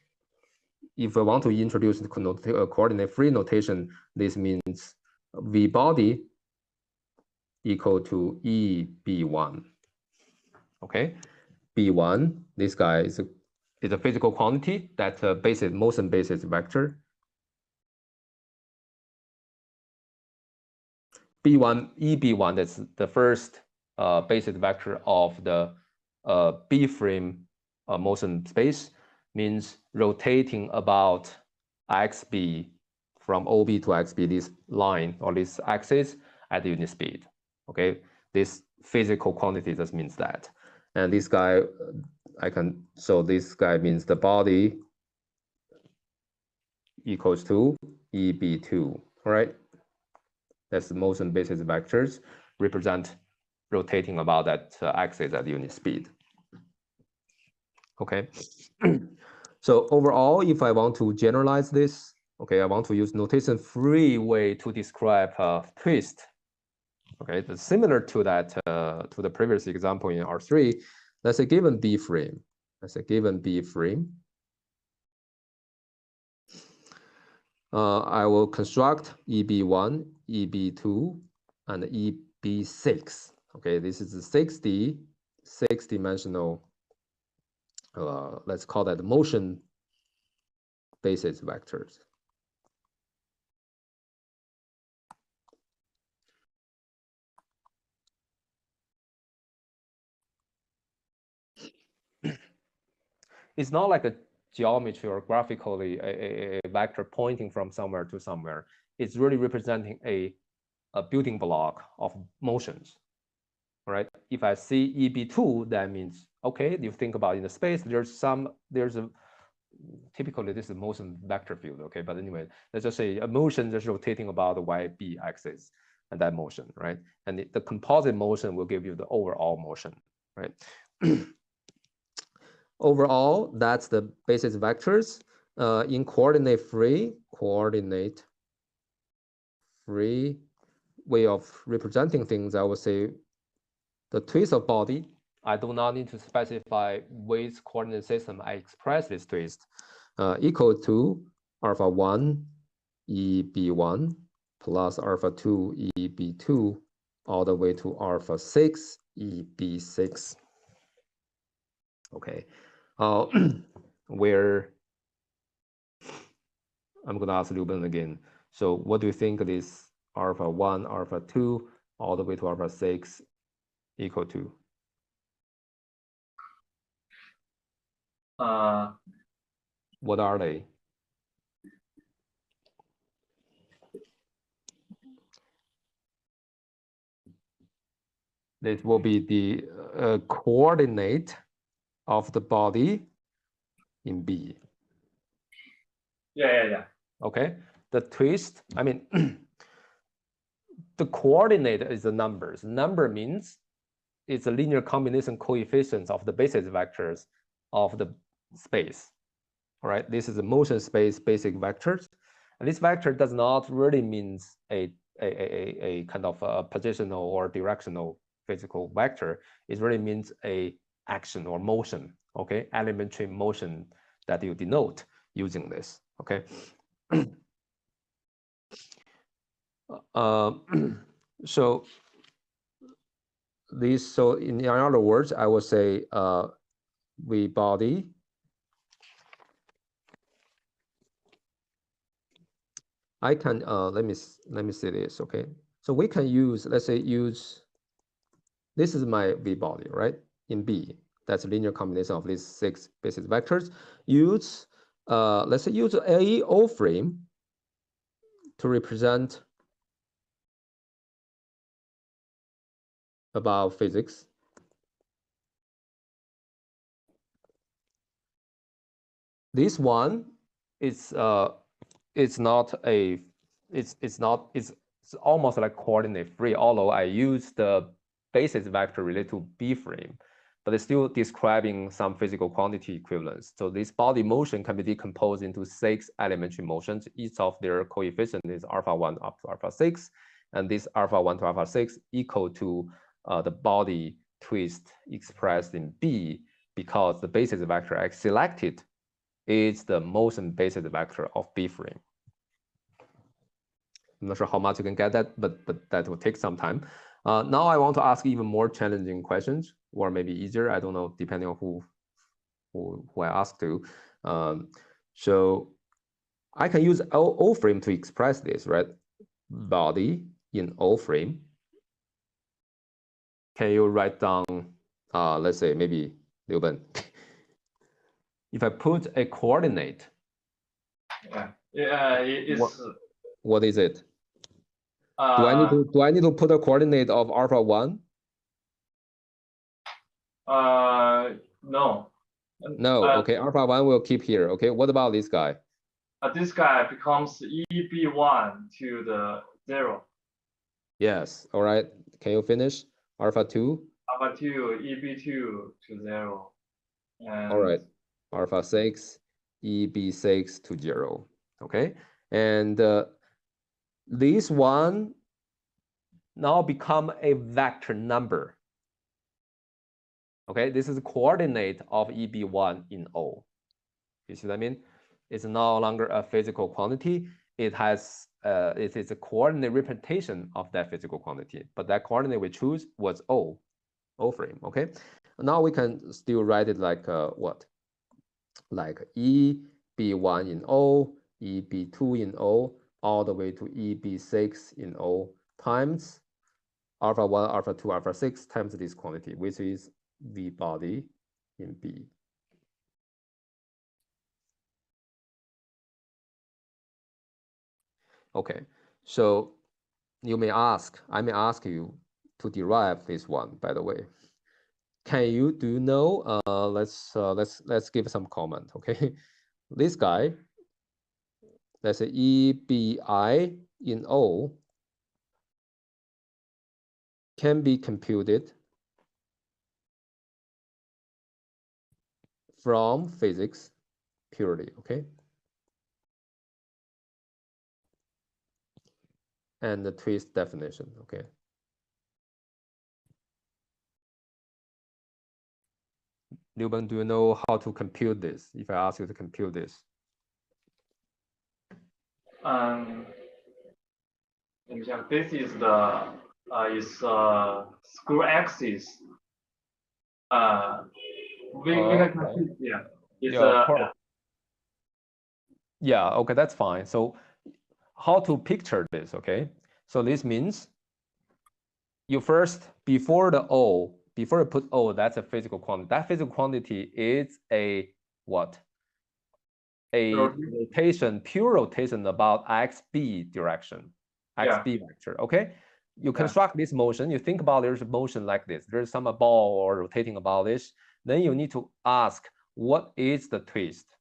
if I want to introduce the coordinate-free notation, this means v body equal to EB1. Okay, B1, this guy is a physical quantity that's a motion basis vector. B1, EB1, that's the first basis vector of the B-frame motion space, means rotating about XB from OB to XB, this line or this axis at unit speed. Okay, this physical quantity just means that. And this guy, so this guy means the body equals to EB2, all right? That's the motion basis vectors represent rotating about that axis at unit speed. Okay, so overall, if I want to generalize this, okay, I want to use notation-free way to describe twist. Okay, it's similar to that to the previous example in R3. Let's say given B frame. Let's say given B frame. I will construct EB1, EB2, and EB6. Okay, this is a 6-dimensional. Let's call that motion basis vectors. It's not like a geometry or graphically a vector pointing from somewhere to somewhere. It's really representing a building block of motions. All right. If I see EB2, that means okay. You think about in the space. Typically this is a motion vector field. Okay, but anyway, let's just say a motion that's rotating about the YB axis and that motion, right? And the composite motion will give you the overall motion, right? Overall, that's the basis vectors. In coordinate-free way of representing things, I would say the twist of body, I do not need to specify which coordinate system I express this twist, equal to alpha 1 EB1 plus alpha 2 EB2 all the way to alpha 6 EB6. Okay, where I'm going to ask Liu Ben again. So what do you think this alpha 1, alpha 2, all the way to alpha 6 equal to? What are they? It will be the coordinate of the body in B. Yeah. Okay, the twist, I mean, the coordinate is the numbers. Number means it's a linear combination coefficients of the basis vectors of the space. All right, this is a motion space basic vectors. And this vector does not really means a kind of a positional or directional physical vector. It really means a action or motion, okay? Elementary motion that you denote using this, okay? So in other words, I would say V body I can let me see this, okay? So we can use, let's say this is my V body, right? In B, that's a linear combination of these 6 basis vectors. Let's say use a O frame to represent about physics. This one is it's not a it's almost like coordinate free, although I use the basis vector related to B frame, but it's still describing some physical quantity equivalence. So this body motion can be decomposed into 6 elementary motions. Each of their coefficient is alpha 1 up to alpha 6, and this alpha 1 to alpha 6 equal to the body twist expressed in B, because the basis vector I selected is the motion basis vector of B frame. I'm not sure how much you can get that, but that will take some time. Now I want to ask even more challenging questions, or maybe easier. I don't know, depending on who I ask to. So I can use O frame to express this, right? Body in O frame. Can you write down, let's say maybe Liu Ben, if I put a coordinate? It's what is it? Do I need to put a coordinate of alpha 1? No. No. Okay, alpha 1 will keep here. Okay, what about this guy? This guy becomes EB1 to the 0. Yes. All right. Can you finish? Alpha 2? Alpha 2, EB2 to 0. And all right. Alpha 6, EB6 to 0. Okay. And this one now become a vector number. Okay, this is the coordinate of EB1 in O. You see what I mean? It's no longer a physical quantity. It has it is a coordinate representation of that physical quantity, but that coordinate we choose was O frame. Okay, now we can still write it like what? Like EB1 in O, EB2 in O, all the way to EB6 in O times alpha 1, alpha 2, alpha 6 times this quantity, which is the body in B. Okay, so I may ask you to derive this one, by the way. Do you know, let's give some comment, okay? This guy, let's say EBI in O can be computed from physics purely, okay? And the twist definition, okay? Liu Ben, do you know how to compute this? If I ask you to compute this. This is the screw axis. We can compute, yeah. Yeah, okay, that's fine. So how to picture this, okay? So this means you first, before you put O, that's a physical quantity. That physical quantity is a what? A rotation, pure rotation about XB direction, XB vector, okay? You construct this motion, you think about there's a motion like this. There's some ball or rotating about this. Then you need to ask, what is the twist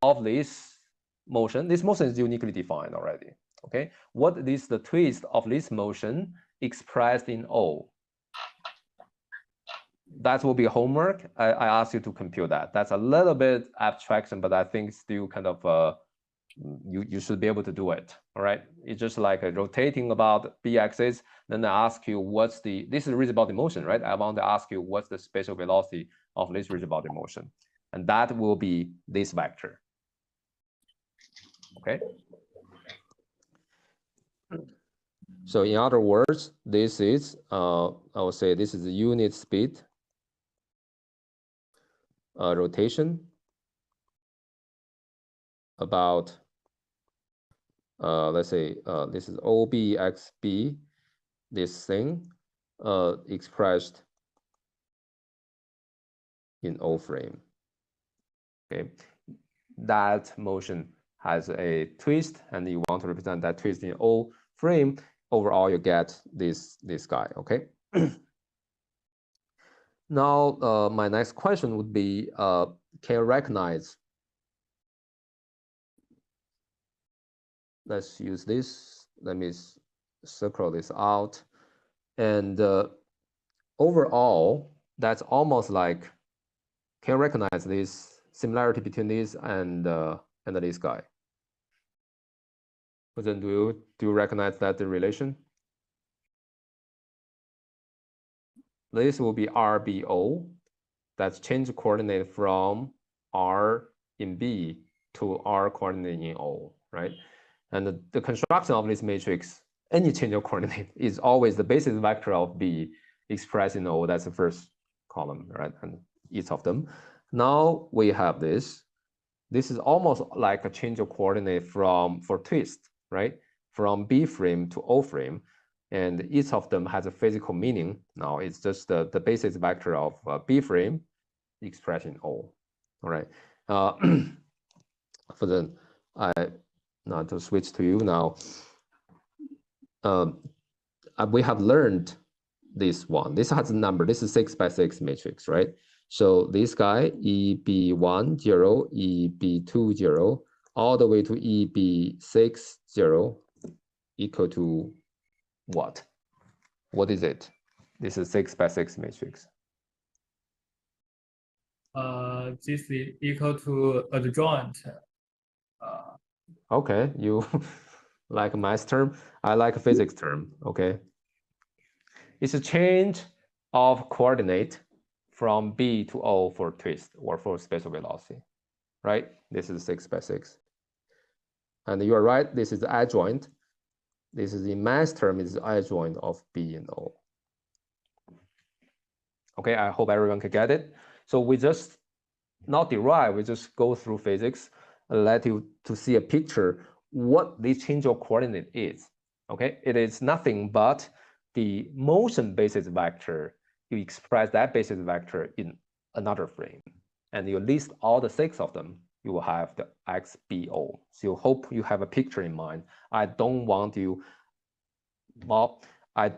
of this motion? This motion is uniquely defined already, okay? What is the twist of this motion expressed in O? That will be homework. I asked you to compute that. That's a little bit abstraction, but I think still kind of you should be able to do it. All right. It's just like rotating about B axis. Then I ask you this is rigid body motion, right? I want to ask you what's the spatial velocity of this rigid body motion, and that will be this vector. Okay. So in other words, this is I would say this is the unit speed rotation about let's say this is OBXB, this thing expressed in O frame. Okay, that motion has a twist, and you want to represent that twist in O frame, overall you get this guy, okay? Now, my next question would be, can you recognize, let's use this, let me circle this out, and overall, that's almost like, can you recognize this similarity between this and this guy? But then do you recognize that the relation? This will be RBO. That's change coordinate from R in B to R coordinate in O, right? And the construction of this matrix, any change of coordinate is always the basis vector of B expressed in O. That's the first column, right? And each of them. Now we have this. This is almost like a change of coordinate for twist, right? From B frame to O frame. And each of them has a physical meaning. Now it's just the basis vector of B frame expressed in O. All right. For the now to switch to you now. We have learned this one. This has a number. This is 6 by 6 matrix, right? So this guy EB1 0, EB2 0, all the way to EB6 0 equal to what? What is it? This is 6 by 6 matrix. This is equal to adjoint. Okay, you like math term. I like a physics term. Okay, it's a change of coordinate from B to O for twist or for spatial velocity, right? This is 6 by 6. And you are right, this is the adjoint. This is the mass term is the adjoint of B and O. Okay, I hope everyone can get it. So we just not derive, we just go through physics and let you to see a picture what this change of coordinate is. Okay, it is nothing but the motion basis vector. You express that basis vector in another frame, and you list all the 6 of them. You will have the XBO. So you hope you have a picture in mind. I don't want you. Well, I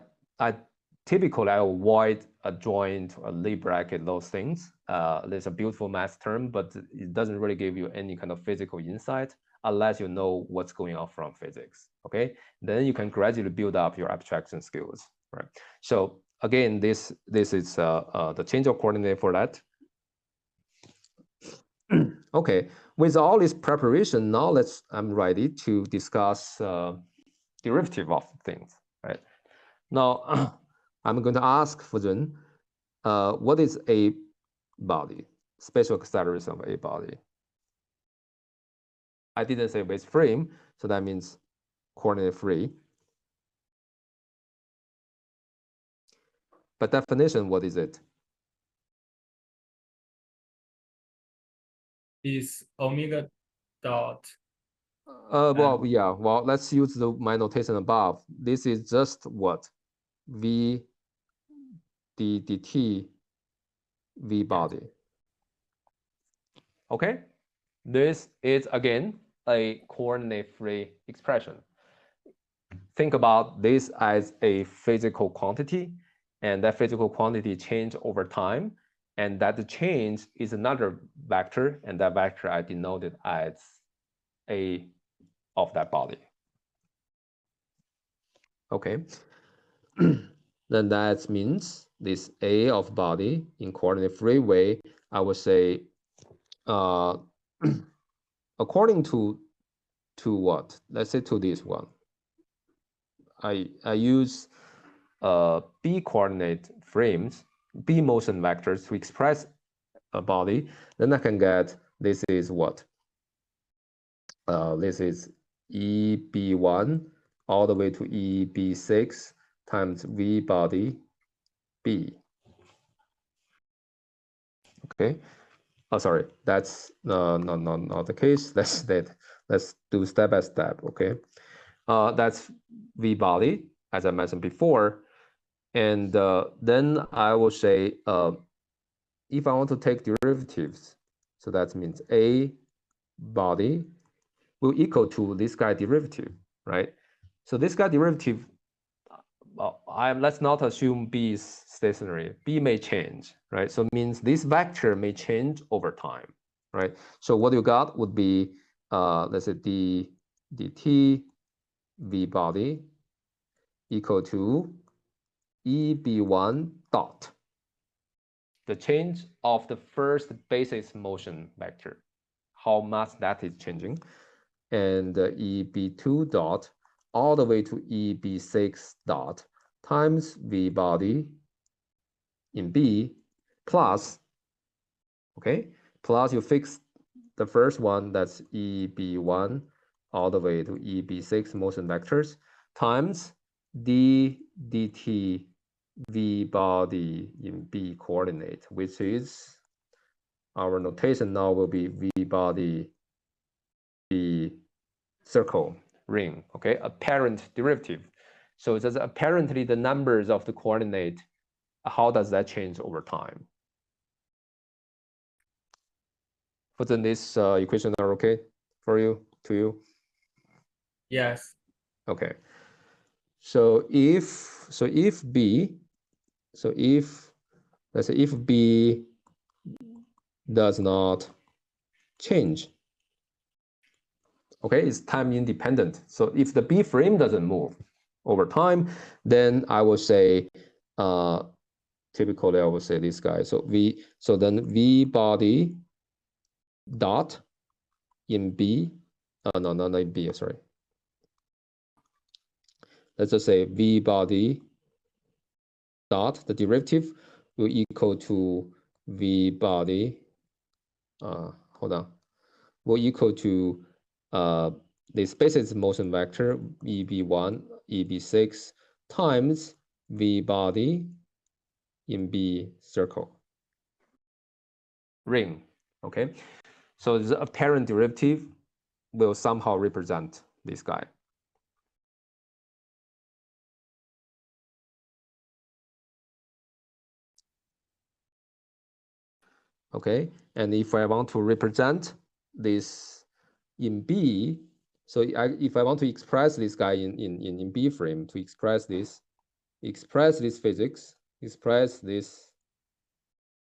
typically I avoid a joint, a lip bracket, those things. There's a beautiful math term, but it doesn't really give you any kind of physical insight unless you know what's going on from physics. Okay, then you can gradually build up your abstraction skills. Right. So again, this is the change of coordinate for that. Okay, with all this preparation, now I'm ready to discuss derivative of things. Right. Now I'm going to ask Fuzhen, what is a body? Spatial acceleration of a body. I didn't say with frame, so that means coordinate free. By definition, what is it? Is omega dot. Well, yeah. Well, let's use my notation above. This is just what? V d dt v body. Okay. This is again a coordinate-free expression. Think about this as a physical quantity, and that physical quantity change over time, and that change is another vector, and that vector I denoted as A of that body. Okay. Then that means this A of body in coordinate-free way, I would say, according to what? Let's say to this one. I use B coordinate frames, B motion vectors to express a body. Then I can get this is what? This is EB1 all the way to EB6 times V body B. Okay. Oh, sorry, that's not the case. That's that. Let's do step by step. Okay. That's V body, as I mentioned before. And then I will say, if I want to take derivatives, so that means A body will equal to this guy derivative, right? So this guy derivative, let's not assume B is stationary. B may change, right? So it means this vector may change over time, right? So what you got would be, let's say dt v body equal to EB1 dot, the change of the first basis motion vector, how much that is changing, and EB2 dot all the way to EB6 dot times V body in B plus, okay, plus you fix the first one, that's EB1 all the way to EB6 motion vectors times d dt V body in B coordinate, which is our notation now will be V body B circle ring, okay, apparent derivative. So it says apparently the numbers of the coordinate, how does that change over time? But then this equation are okay for you, to you? Yes. Okay. So if B, let's say if B does not change, okay, it's time independent. So if the B frame doesn't move over time, then I will say, typically I will say this guy. So then V body dot in B, no, not in B, sorry. Let's just say V body dot, the derivative will equal to V body, hold on, will equal to this basis motion vector EB1, EB6 times V body in B circle ring, okay? So the apparent derivative will somehow represent this guy. Okay, and if I want to represent this in B, so if I want to express this guy in B frame, to express this physics, express this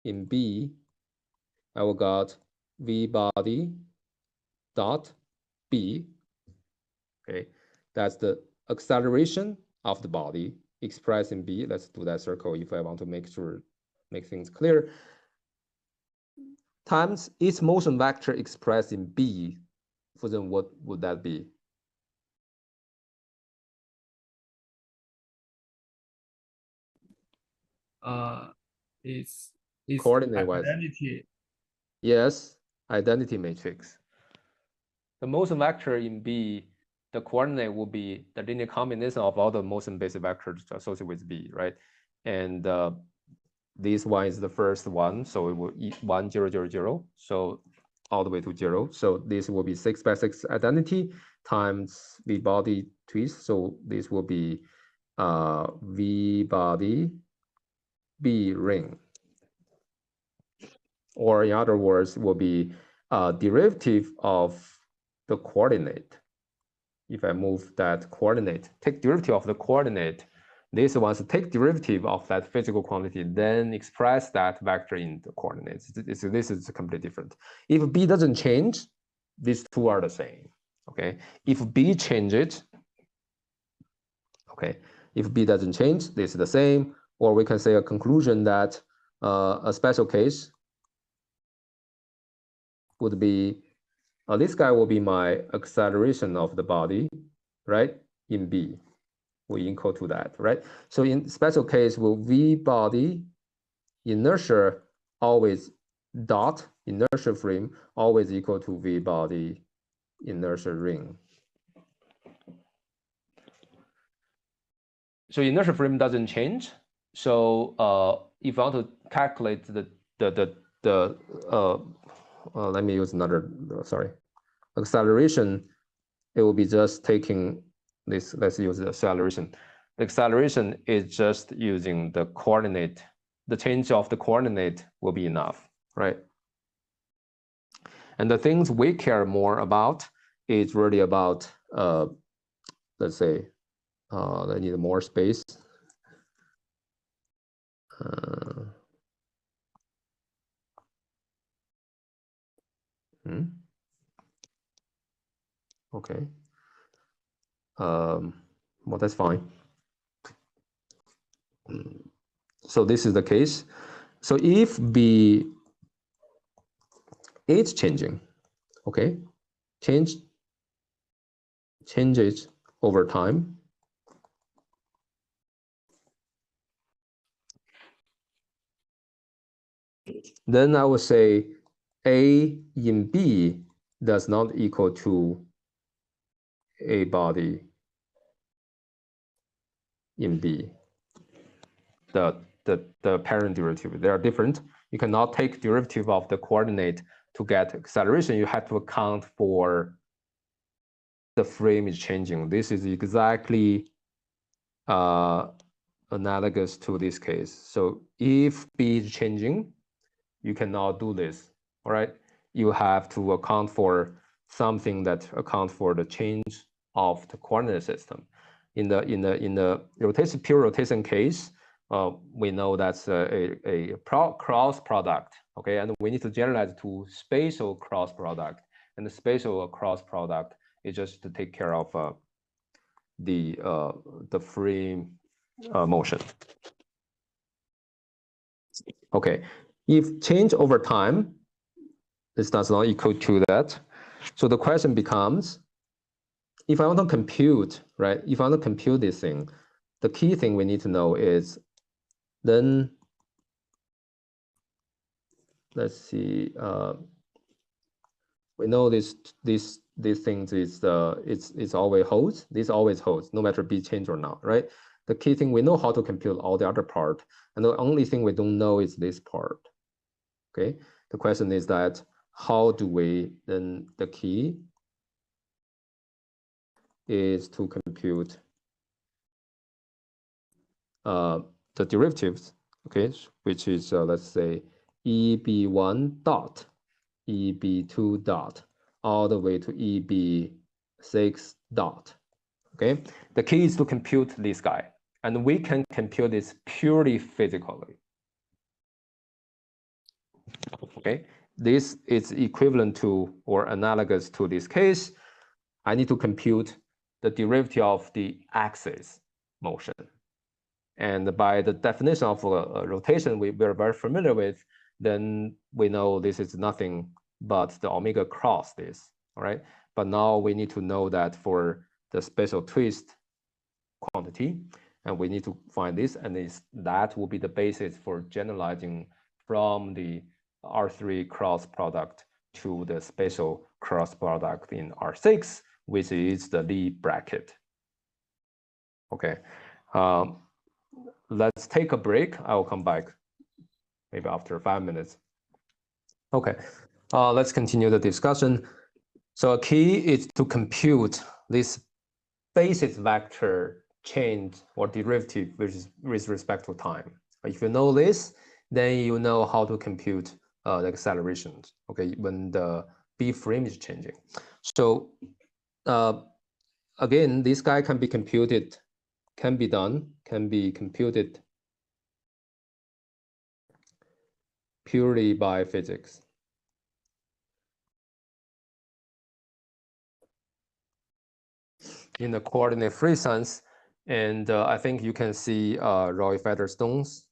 in B, I will got V body dot B, okay, that's the acceleration of the body expressed in B. Let's do that circle if I want to make things clear, times its motion vector expressed in B. For then what would that be? It's Coordinate wise. identity. Yes, identity matrix. The motion vector in B, the coordinate will be the linear combination of all the motion basis vectors associated with B, right? And this one is the first one, so it will 1 0 0 0, so all the way to 0. So this will be 6 by 6 identity times V body twist. So this will be V body B ring, or in other words, will be derivative of the coordinate. If I move that coordinate, take derivative of the coordinate, this one's take derivative of that physical quantity, then express that vector in the coordinates. This is completely different. If B doesn't change, these two are the same. Okay. If B changes, okay, if B doesn't change, this is the same. Or we can say a conclusion that a special case would be this guy will be my acceleration of the body, right? In B, we equal to that, right? So in special case, will V body inertia always dot inertia frame always equal to V body inertia ring. So inertia frame doesn't change. So if I want to calculate let me use another, sorry, acceleration, it will be just taking this, let's use the acceleration. The acceleration is just using the coordinate. The change of the coordinate will be enough, right? And the things we care more about is really about, let's say, I need more space. Okay. Well, that's fine. So this is the case. So if B is changing, okay, changes over time, then I would say A in B does not equal to A body in B. The parent derivative, they are different. You cannot take derivative of the coordinate to get acceleration. You have to account for the frame is changing. This is exactly analogous to this case. So if B is changing, you cannot do this. All right, you have to account for something that accounts for the change of the coordinate system. In the rotation, pure rotation case, we know that's a cross product. Okay, and we need to generalize to spatial cross product, and the spatial cross product is just to take care of the frame motion. Okay, if change over time, this does not equal to that. So the question becomes, if I want to compute, right? If I want to compute this thing, the key thing we need to know is, then let's see. We know these things is it's always holds. This always holds, no matter B change or not, right? The key thing, we know how to compute all the other part, and the only thing we don't know is this part. Okay. The question is that how do we, then the key is to compute the derivatives, okay, which is let's say EB1 dot, EB2 dot, all the way to EB6 dot. Okay, the key is to compute this guy, and we can compute this purely physically. Okay, this is equivalent to or analogous to this case. I need to compute the derivative of the axis motion. And by the definition of rotation we're very familiar with, then we know this is nothing but the omega cross this, all right? But now we need to know that for the spatial twist quantity, and we need to find this, and that will be the basis for generalizing from the R3 cross product to the spatial cross product in R6, which is the Lie bracket. Okay, let's take a break. I will come back maybe after 5 minutes. Okay, let's continue the discussion. So a key is to compute this basis vector change or derivative with respect to time. If you know this, then you know how to compute the accelerations, okay, when the B frame is changing. So again, this guy can be computed, can be computed purely by physics. In the coordinate free sense, and I think you can see Roy Featherstone's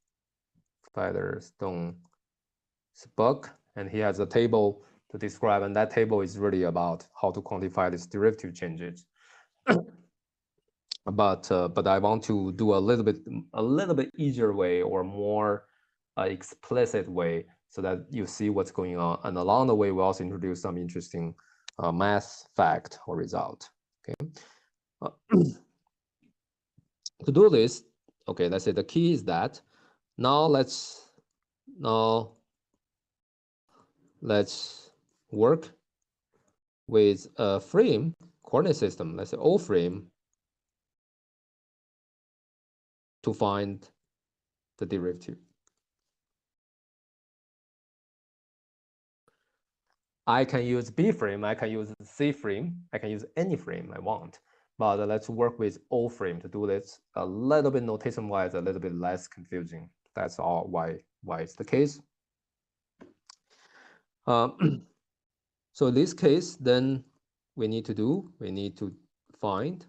book, and he has a table to describe, and that table is really about how to quantify these derivative changes. But I want to do a little bit easier way or more explicit way so that you see what's going on. And along the way, we also introduce some interesting math fact or result. Okay. To do this, okay, let's say the key is that now let's work with a frame coordinate system, let's say O frame, to find the derivative. I can use B frame, I can use C frame, I can use any frame I want. But let's work with O frame to do this a little bit notation-wise, a little bit less confusing. That's all why it's the case. So in this case, then we need to find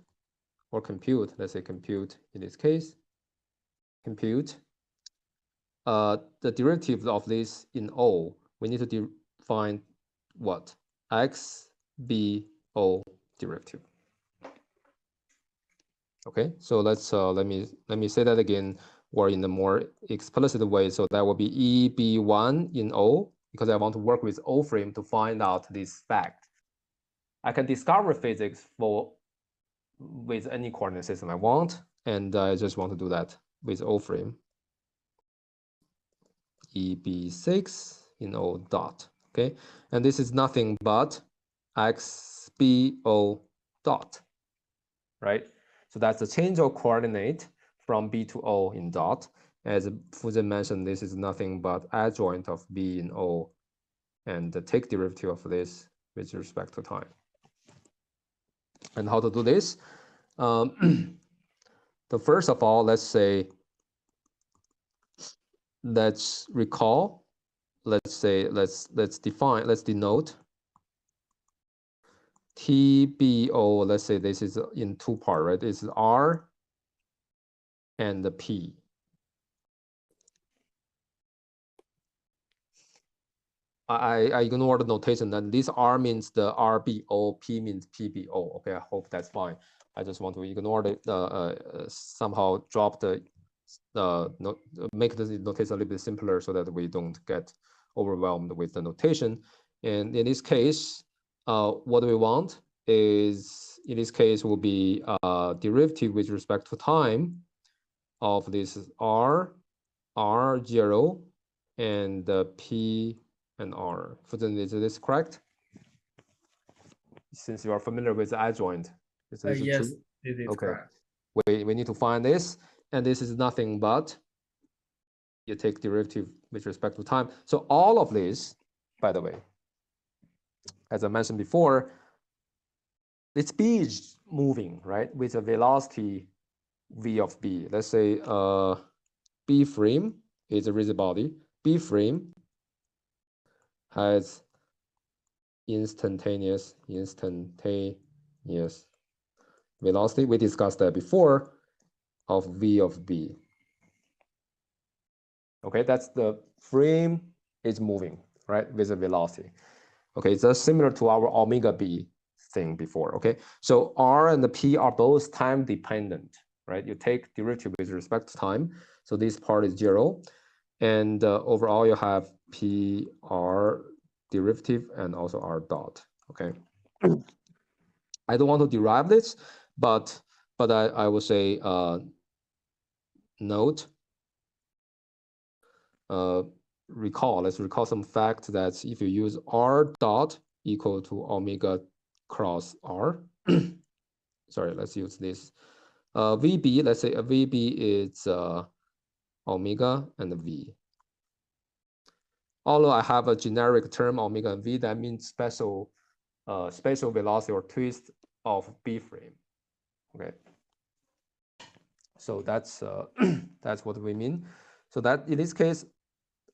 or compute, let's say compute in this case, compute the derivative of this in O. We need to define what? X, B, O derivative. Okay, so let's let me say that again, or in a more explicit way. So that will be EB1 in O, because I want to work with O frame to find out this fact. I can discover physics with any coordinate system I want, and I just want to do that with O frame. EB6 in O dot. Okay, and this is nothing but XBO dot, right? So that's the change of coordinate from B to O in dot. As Fuzhen mentioned, this is nothing but adjoint of B in O, and the take derivative of this with respect to time. And how to do this? The first of all, let's say, let's recall, let's denote TBO. Let's say this is in two parts, right? This is R and the P. I ignore the notation, and this R means the RBO, P means PBO. Okay, I hope that's fine. I just want to ignore the somehow drop make the notation a little bit simpler so that we don't get overwhelmed with the notation. And in this case, what we want is, in this case, will be derivative with respect to time of this R0 and the P and R. Is this correct? Since you are familiar with the adjoint. Is this yes, true? it is Okay. correct. We need to find this, and this is nothing but you take derivative with respect to time. So all of this, by the way, as I mentioned before, its B is moving, right, with a velocity V of B. Let's say B frame is a rigid body. B frame has instantaneous velocity. We discussed that before, of V of B. Okay, that's the frame is moving, right, with a velocity. Okay, it's just similar to our omega B thing before. Okay, so R and the P are both time dependent, right? You take derivative with respect to time. So this part is 0. And overall, you have P R derivative and also R dot. Okay. I don't want to derive this, but I will say note, let's recall some fact that if you use R dot equal to omega cross R, sorry, let's use this. VB, let's say a VB is omega and V. Although I have a generic term omega and V, that means spatial velocity or twist of B frame. Okay. So that's that's what we mean. So that in this case,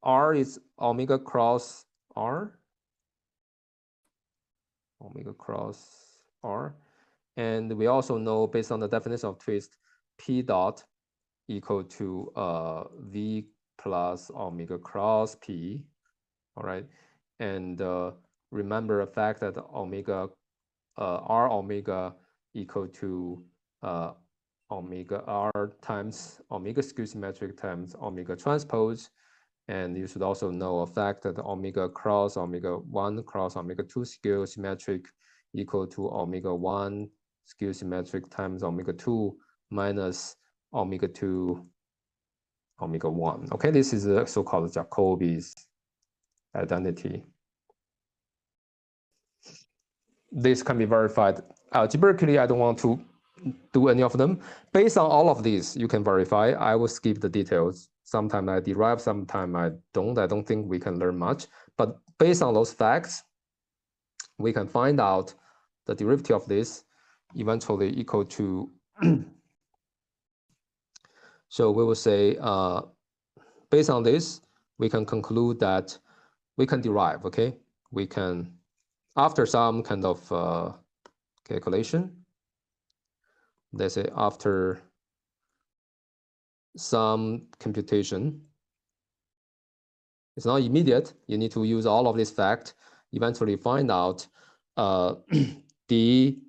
R is omega cross R. Omega cross R. And we also know, based on the definition of twist, P dot equal to V plus omega cross P. All right. And remember the fact that omega R omega equal to omega R times omega skew symmetric times omega transpose. And you should also know a fact that omega cross omega 1 cross omega 2 skew symmetric equal to omega 1 skew symmetric times omega 2 minus omega 2 omega 1. Okay, this is a so-called Jacobi's identity. This can be verified algebraically. I don't want to do any of them. Based on all of these, you can verify. I will skip the details. Sometimes I derive, sometimes I don't. I don't think we can learn much. But based on those facts, we can find out the derivative of this eventually equal to, so we will say, based on this, we can conclude that we can derive, okay? We can, after some kind of calculation, let's say after some computation, it's not immediate. You need to use all of this fact, eventually find out d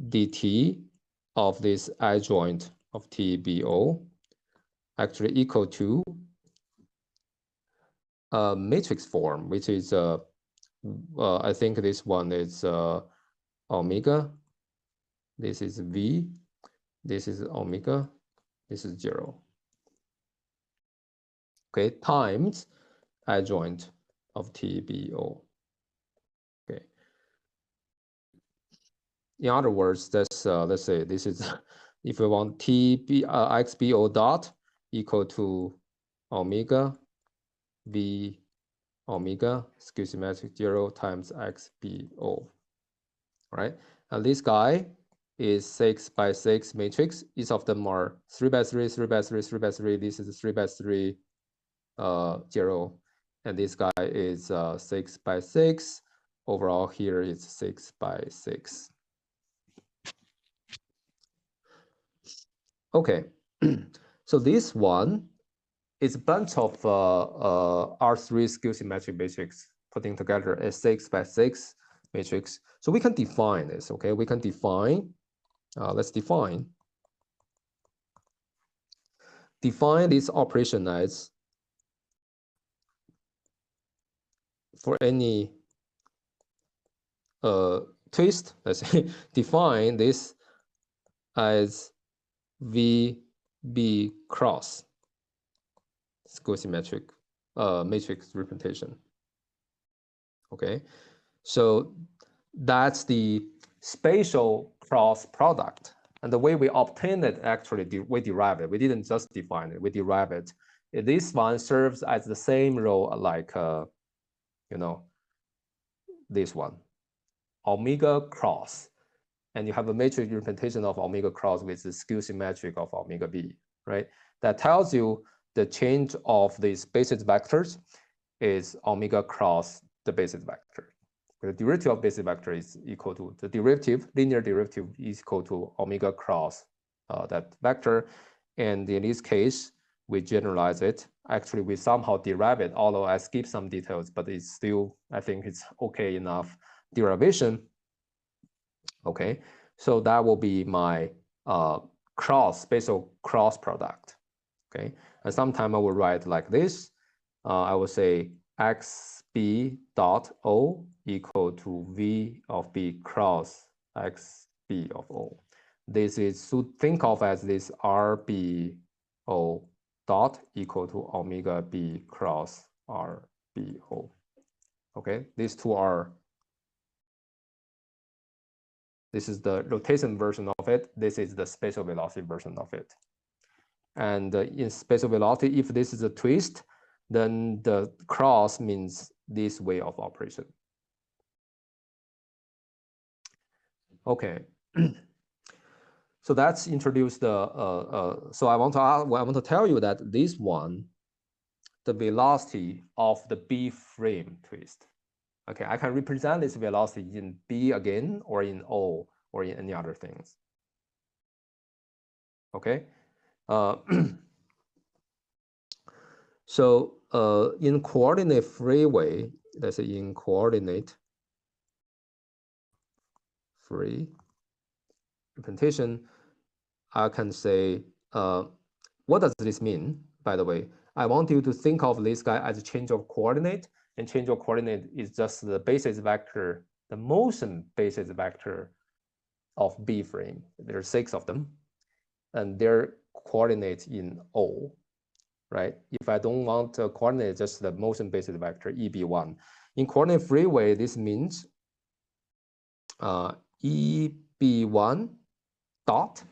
dt of this adjoint of TBO actually equal to a matrix form, which is I think this one is omega. This is V. This is omega. This is 0. Okay, times adjoint of TBO. Okay. In other words, that's let's say this is if we want XBO dot equal to omega V omega skew symmetric 0 times XBO, right? And this guy is 6 by 6 matrix. Each of them are 3 by 3, 3 by 3, 3 by 3. This is 3 by 3, 0. And this guy is 6 by 6. Overall here it's 6 by 6. Okay, so this one is a bunch of R3 skew symmetric matrix putting together a 6 by 6 matrix. So we can define this, okay? We can define, let's define this operation as for any twist, let's say, define this as VB cross skew symmetric matrix representation. Okay, so that's the spatial cross product. And the way we obtain it, actually, we derive it. We didn't just define it, we derive it. This one serves as the same role like, you know, this one, omega cross. And you have a matrix representation of omega cross with the skew symmetric of omega b, right? That tells you the change of these basis vectors is omega cross the basis vector. The derivative of basis vector is equal to the derivative, linear derivative is equal to omega cross that vector. And in this case, we generalize it. Actually, we somehow derive it, although I skip some details, but it's still, I think it's okay enough derivation. Okay, so that will be my spatial cross product. Okay, and sometime I will write like this. I will say xb dot o equal to v of b cross xb of o. This is to think of as this rbo dot equal to omega b cross rbo. Okay, these two are. This is the rotation version of it. This is the spatial velocity version of it. And in spatial velocity, if this is a twist, then the cross means this way of operation. Okay. So that's introduced the. So I want to tell you that this one, the velocity of the B frame twist. Okay, I can represent this velocity in B again, or in O, or in any other things. Okay. So in coordinate free way, let's say in coordinate free representation, I can say, what does this mean? By the way, I want you to think of this guy as a change of coordinate, and change of coordinate is just the basis vector, the motion basis vector of B frame. There are 6 of them, and their coordinates in O, right? If I don't want to coordinate just the motion basis vector EB1. In coordinate free way, this means EB1 dot,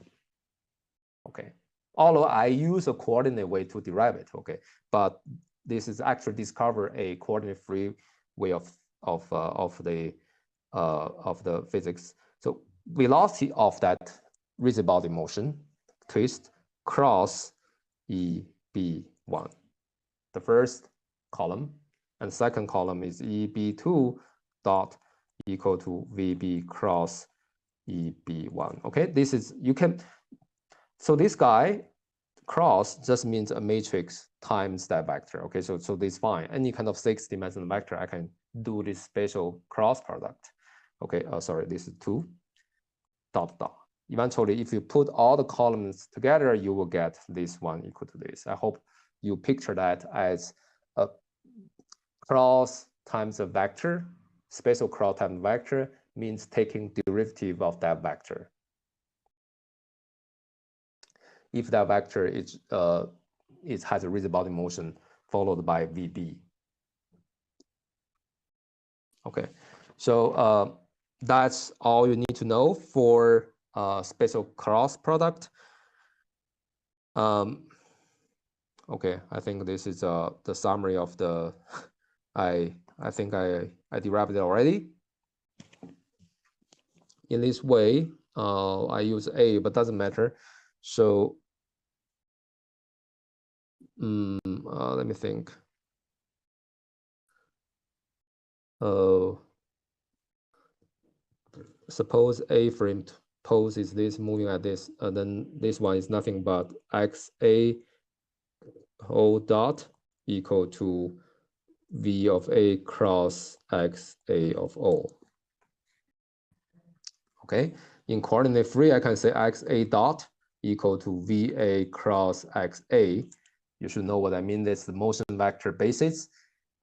okay. Although I use a coordinate way to derive it, okay, but this is actually discover a coordinate free way of the of the physics. So velocity of that rigid body motion twist cross EB1, the first column, and second column is EB2 dot equal to VB cross EB1. Okay, this is, you can, so this guy cross just means a matrix times that vector. Okay, so this is fine. Any kind of 6-dimensional vector, I can do this spatial cross product. Okay, sorry, this is 2 dot dot. Eventually, if you put all the columns together, you will get this one equal to this. I hope you picture that as a cross times a vector. Spatial cross times vector means taking derivative of that vector. If that vector is it has a rigid body motion followed by VB. Okay, so that's all you need to know for spatial cross product. Okay, I think this is the summary of the. I think I derived it already. In this way, I use A, but doesn't matter. So let me think. Suppose A frame pose is this moving at this, then this one is nothing but XA O dot equal to V of A cross XA of O. Okay, in coordinate free, I can say XA dot equal to VA cross XA. You should know what I mean. That's the motion vector basis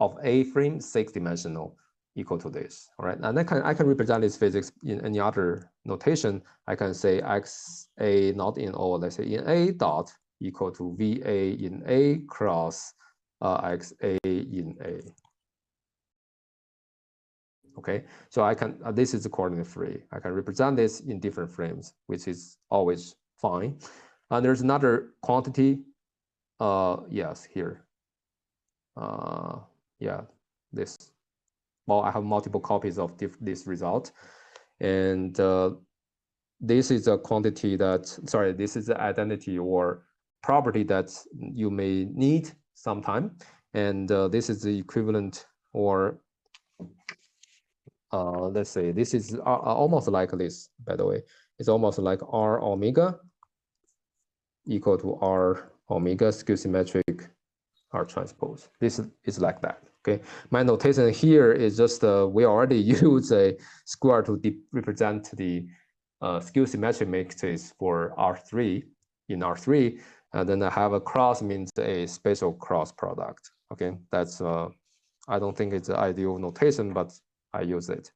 of A frame 6-dimensional equal to this. All right, and I can represent this physics in any other notation. I can say XA not in O, let's say in A dot equal to VA in A cross XA in A. Okay, so I can, this is coordinate free. I can represent this in different frames, which is always fine. And there's another quantity, yes, here. Yeah, this. Well, I have multiple copies of this result. And this is a quantity that, sorry, this is an identity or property that you may need sometime. And this is the equivalent, or let's say this is almost like this, by the way. It's almost like R omega equal to R omega skew symmetric R transpose. This is like that. Okay, my notation here is just we already use a square to represent the skew symmetric matrix for R3 in R3, and then I have a cross means a spatial cross product. Okay, that's I don't think it's an ideal notation, but I use it.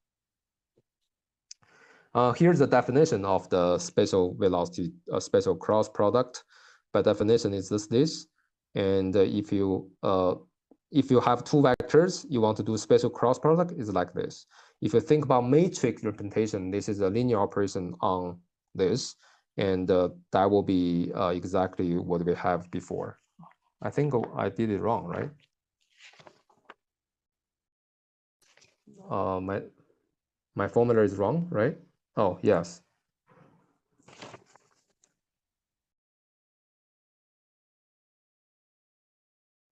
Here's the definition of the spatial velocity, spatial cross product. By definition, is this. And if you have two vectors, you want to do spatial cross product, is like this. If you think about matrix representation, this is a linear operation on this, and that will be exactly what we have before. I think I did it wrong, right? My formula is wrong, right? Oh, yes.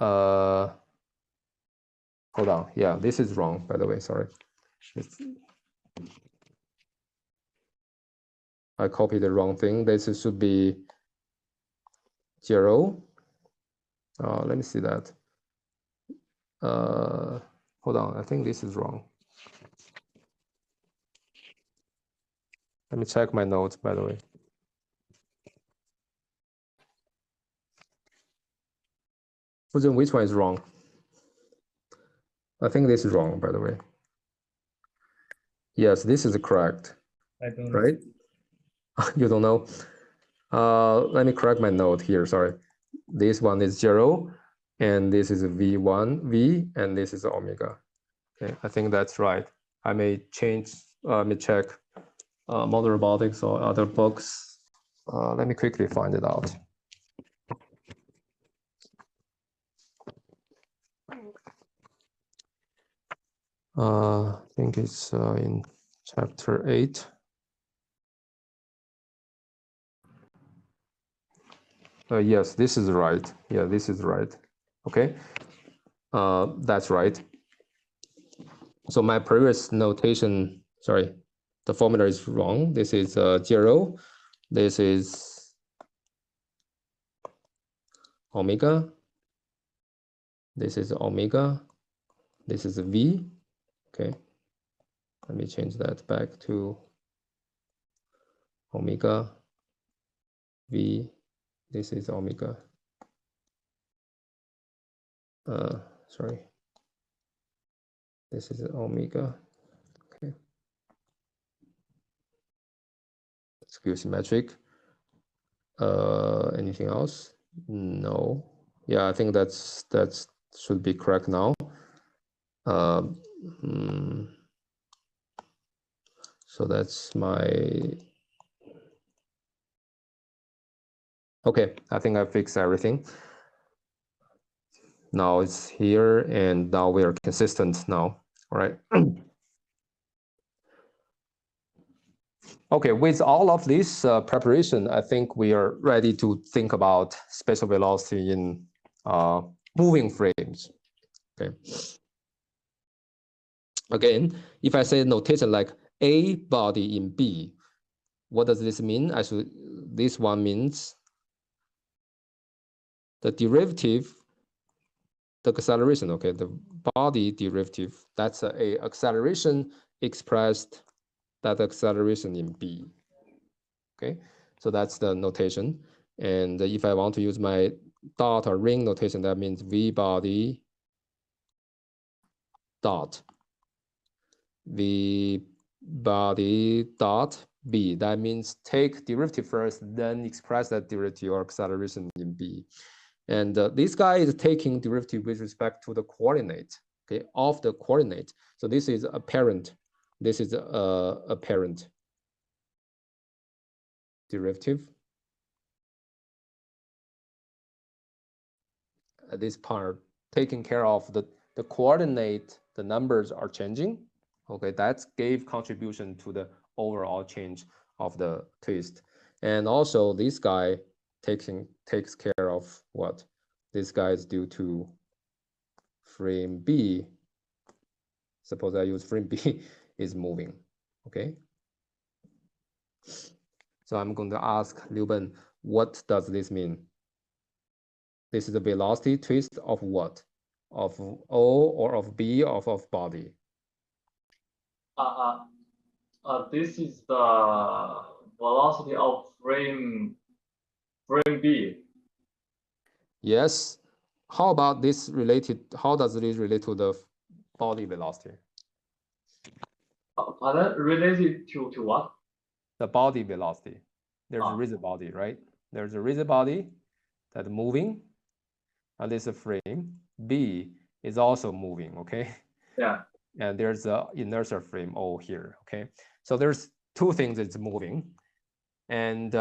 Hold on. Yeah, this is wrong, by the way. Sorry. I copied the wrong thing. This should be 0. Let me see that. Hold on. I think this is wrong. Let me check my notes, by the way. Fujin, which one is wrong? I think this is wrong, by the way. Yes, this is correct. I don't right? You don't know? Let me correct my note here, sorry. This one is 0, and this is V1, V, and this is omega. Okay, I think that's right. I may change, let me check Model Robotics or other books. Let me quickly find it out. I think it's in Chapter 8. Yes, this is right. Yeah, this is right. Okay, that's right. So my previous notation, sorry, the formula is wrong. This is 0. This is omega. This is omega. This is V. Okay, let me change that back to omega V. This is omega. Sorry. This is omega. Okay. Skew symmetric. Anything else? No. Yeah, I think that should be correct now. So that's my. Okay, I think I fixed everything. Now it's here, and now we are consistent now. All right. Okay, with all of this preparation, I think we are ready to think about spatial velocity in moving frames. Okay. Again, if I say notation like A body in B, what does this mean? This one means the derivative, the acceleration, okay, the body derivative, that's a acceleration expressed, that acceleration in B. Okay, so that's the notation. And if I want to use my dot or ring notation, that means V body dot V body dot B. That means take derivative first, then express that derivative or acceleration in B. And this guy is taking derivative with respect to the coordinate, okay, of the coordinate. So this is apparent. This is a apparent derivative. This part taking care of the coordinate, the numbers are changing. Okay, that gave contribution to the overall change of the twist. And also this guy takes care of what? This guy is due to frame B. Suppose I use frame B is moving. Okay. So I'm going to ask Liu Ben, what does this mean? This is the velocity twist of what? Of O or of B or of body? This is the velocity of frame B. Yes. How about this related? How does this relate to the body velocity? Related to what? The body velocity. There's a rigid body, right? There's a rigid body that's moving, and this is a frame. B is also moving, okay? Yeah. And there's a inertia frame O here, okay? So there's two things that's moving. And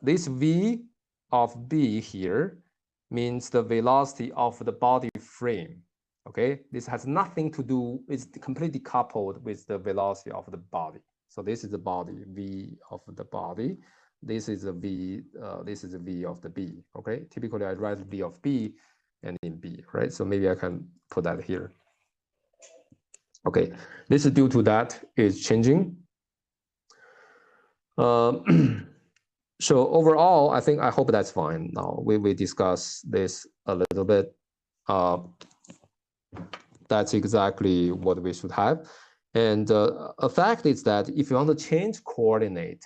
this V of B here means the velocity of the body frame, okay? This has nothing to do, it's completely coupled with the velocity of the body. So this is the body, V of the body. This is a V, this is a V of the B, okay? Typically I write V of B and in B, right? So maybe I can put that here. Okay, this is due to that is changing. So overall, I hope that's fine. Now we discuss this a little bit. That's exactly what we should have. And a fact is that if you want to change coordinate,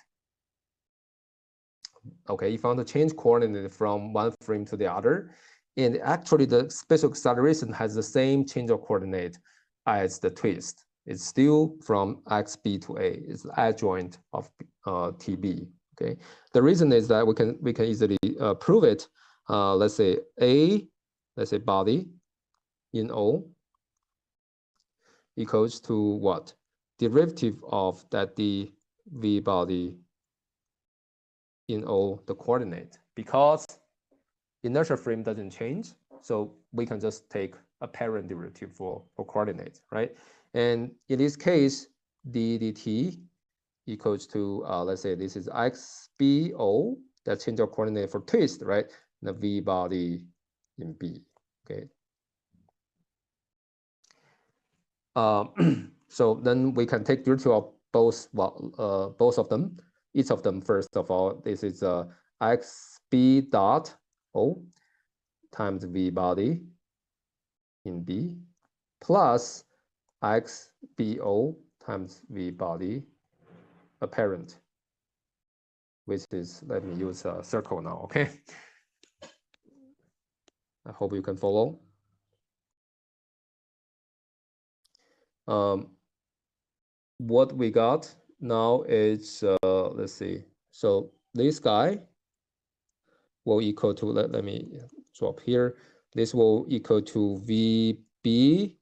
okay, if you want to change coordinate from one frame to the other, and actually the spatial acceleration has the same change of coordinate as the twist. It's still from XB to A. It's adjoint of TB. Okay. The reason is that we can easily prove it. Let's say A, let's say body in O equals to what? Derivative of that dV body in O, the coordinate, because inertial frame doesn't change. So we can just take a parent derivative for coordinate, right? And in this case, d dt equals to, let's say this is XBO, that change of coordinate for twist, right? The V body in B, okay. So then we can take derivative of both of them, each of them. First of all, this is XB dot O times V body in B plus XBO times V body apparent, which is, let me use a circle now, okay? I hope you can follow. What we got now is, let's see. So this guy will equal to, let me drop here. This will equal to VB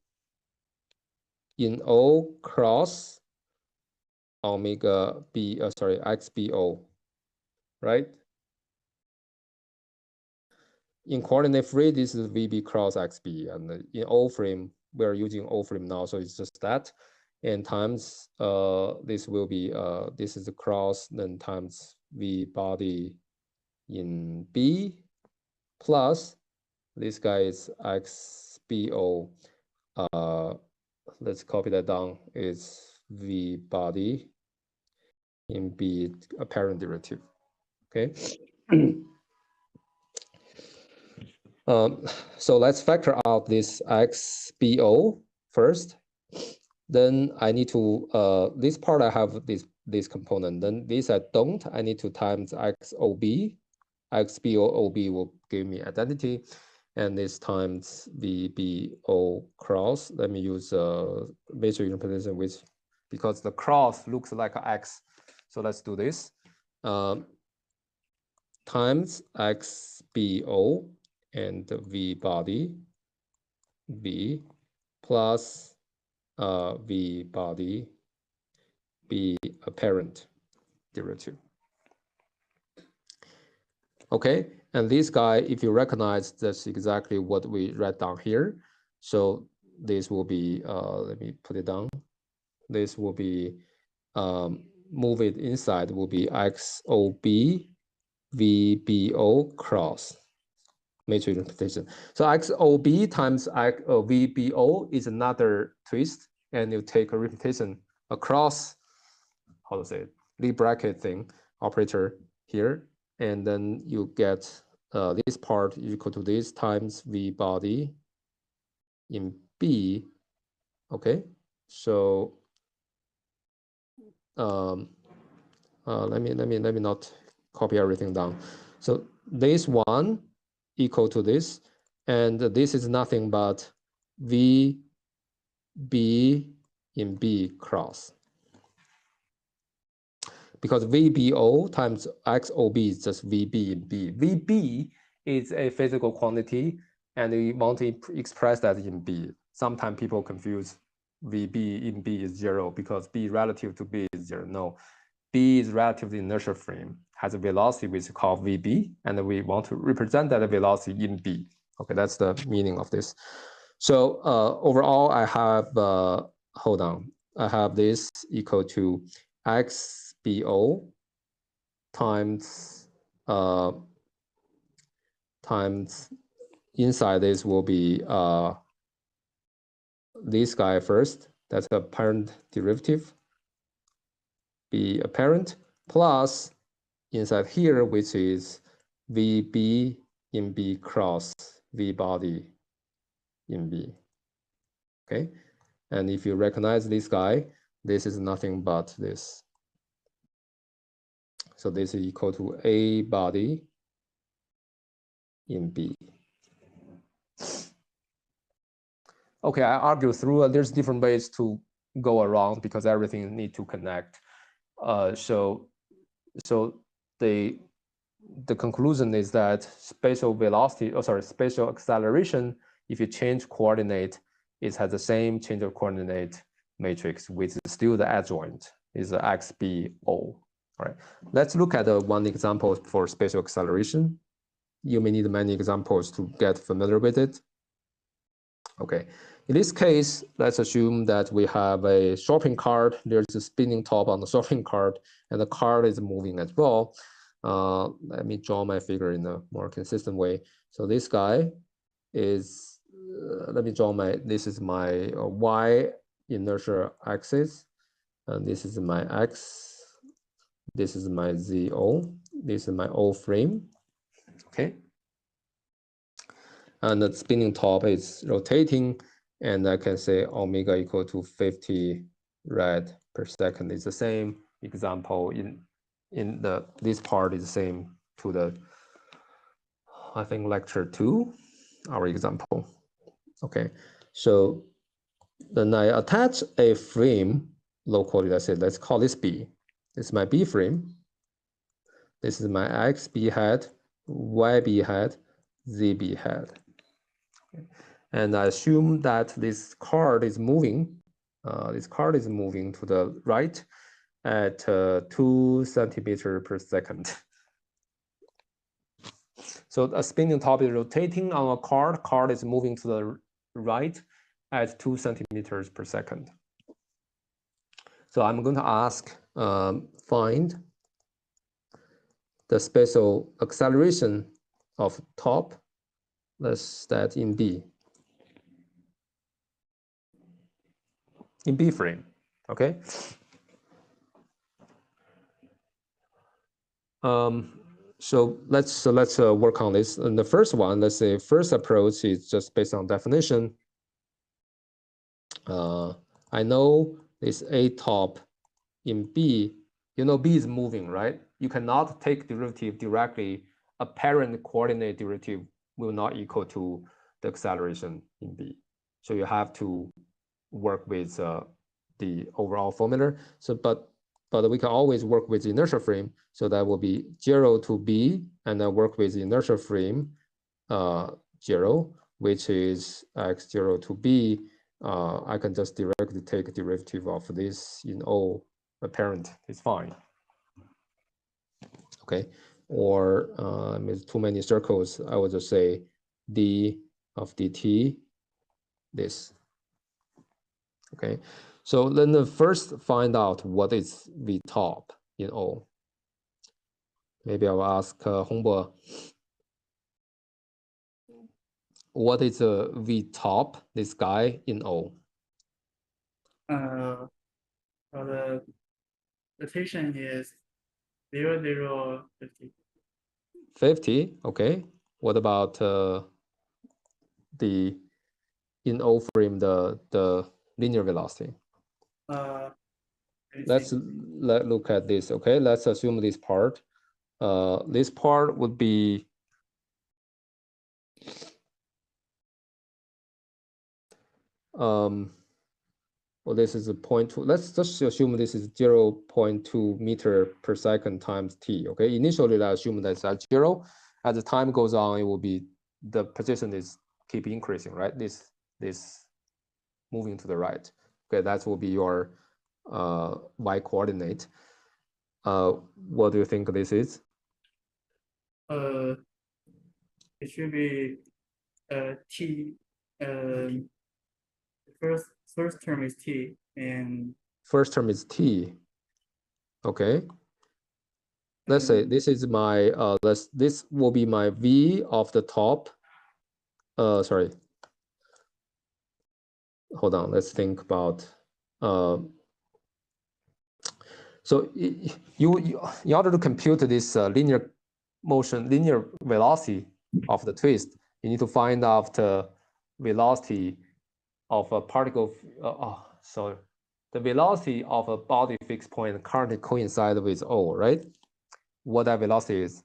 in O cross omega B, sorry, XBO, right? In coordinate free, this is VB cross XB, and in O frame, we're using O frame now, so it's just that. And times this will be this is the cross, then times V body in B plus this guy is XBO. Let's copy that down. It's V body in B apparent derivative. Okay. So let's factor out this XBO first. Then I need to, this part I have this component. Then this I don't, I need to times XOB. XBO will give me identity. And this times VBO cross. Let me use matrix representation with, because the cross looks like an X. So let's do this. Times XBO and V body B plus V body B apparent derivative. Okay, and this guy, if you recognize, that's exactly what we write down here. So this will be, let me put it down. This will be, move it inside, will be XOB VBO cross matrix representation. So XOB times VBO is another twist, and you take a representation across, how to say it, the bracket thing operator here, and then you get this part equal to this times V body in B. Okay, so let me not copy everything down. So this one equal to this, and this is nothing but VB in B cross. Because VBO times XOB is just VB in B. VB is a physical quantity, and we want to express that in B. Sometimes people confuse VB in B is 0 because B relative to B is 0. No, B is relative to the inertial frame, has a velocity which is called VB, and we want to represent that velocity in B. Okay, that's the meaning of this. So overall, I have, hold on, I have this equal to XBO times, times inside this will be this guy first, that's the apparent derivative, be apparent, plus inside here, which is VB in B cross V body in B. Okay, and if you recognize this guy, this is nothing but this. So this is equal to A body in B. Okay, I argue through, there's different ways to go around because everything need to connect. So the conclusion is that spatial velocity, spatial acceleration, if you change coordinate, it has the same change of coordinate matrix, which is still the adjoint, is the XBO. All right, let's look at one example for spatial acceleration. You may need many examples to get familiar with it. Okay, in this case, let's assume that we have a shopping cart. There's a spinning top on the shopping cart, and the cart is moving as well. Let me draw my figure in a more consistent way. So this guy is, let me draw this is my Y inertia axis, and this is my X, this is my ZO, this is my O frame, okay? And the spinning top is rotating, and I can say omega equal to 50 rad per second. It's the same example in this part is the same to the, I think, lecture 2, our example. Okay, so then I attach a frame locally. Let's call this B. This is my B frame. This is my XB head, YB head, ZB head. And I assume that this card is moving. This card is moving to the right at 2 centimeters per second. So a spinning top is rotating on a card. Card is moving to the right at 2 centimeters per second. So I'm going to ask, find the spatial acceleration of top. Let's start in B. In B frame, okay? So let's work on this. And the first one, let's say first approach is just based on definition. I know this A top in B, you know B is moving, right? You cannot take derivative directly. Apparent coordinate derivative will not equal to the acceleration in B. So you have to work with the overall formula. So, but we can always work with the inertial frame. So that will be 0 to B, and then work with the inertial frame 0, which is x0 to B. I can just directly take a derivative of this in O. Apparent is fine. Okay, or with too many circles, I would just say d of dt, this. Okay, so then first find out what is V top in O. Maybe I'll ask Hongbo, what is V top, this guy in O? For the rotation is 0, 0, 50. 50, okay. What about the in O frame, the linear velocity? Let's look at this, okay? Let's assume this part. This part would be well, this is a 0.2. Let's just assume this is 0.2 meter per second times t. Okay, initially I assume that's at 0. As the time goes on, it will be, the position is keep increasing, right? This moving to the right. Okay, that will be your y coordinate. What do you think this is? It should be t. First term is t, and first term is t. Okay. Let's say this is my this will be my v of the top. Sorry. Hold on. Let's think about. So you in order to compute this linear motion, linear velocity of the twist, you need to find out the velocity of a particle. Sorry, the velocity of a body fixed point currently coincide with O, right? What that velocity is.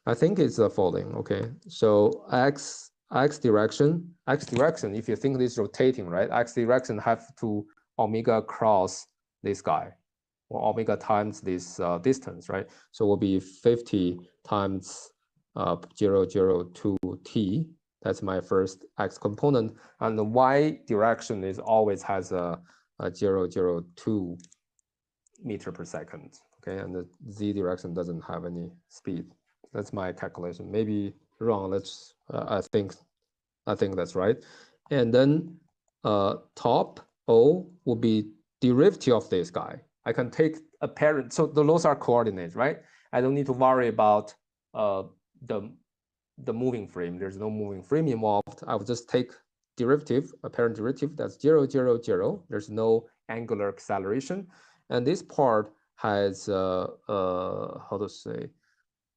I think it's the following. Okay, so x direction. If you think this is rotating, right? X direction have to omega cross this guy, or omega times this distance, right? So it will be 50 times 002 t. That's my first x component, and the y direction is always has a 002 meter per second. Okay, and the z direction doesn't have any speed. That's my calculation. Maybe wrong. Let's. I think that's right. And then top O will be derivative of this guy. I can take a parent. So those are coordinates, right? I don't need to worry about the moving frame. There's no moving frame involved. I will just take derivative, apparent derivative. That's 0, 0, 0. There's no angular acceleration, and this part has how to say,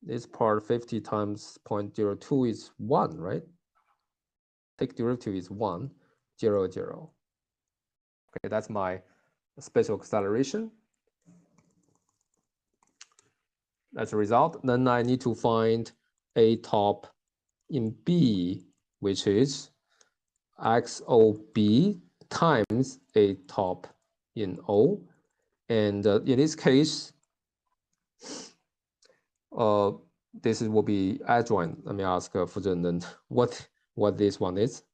this part 50 times 0.02 is 1, right? Take derivative is 1, 0, 0. Okay, that's my spatial acceleration. As a result, then I need to find a top in B, which is XOB times a top in O. And in this case, this will be adjoint. Let me ask Fu Zhen what this one is.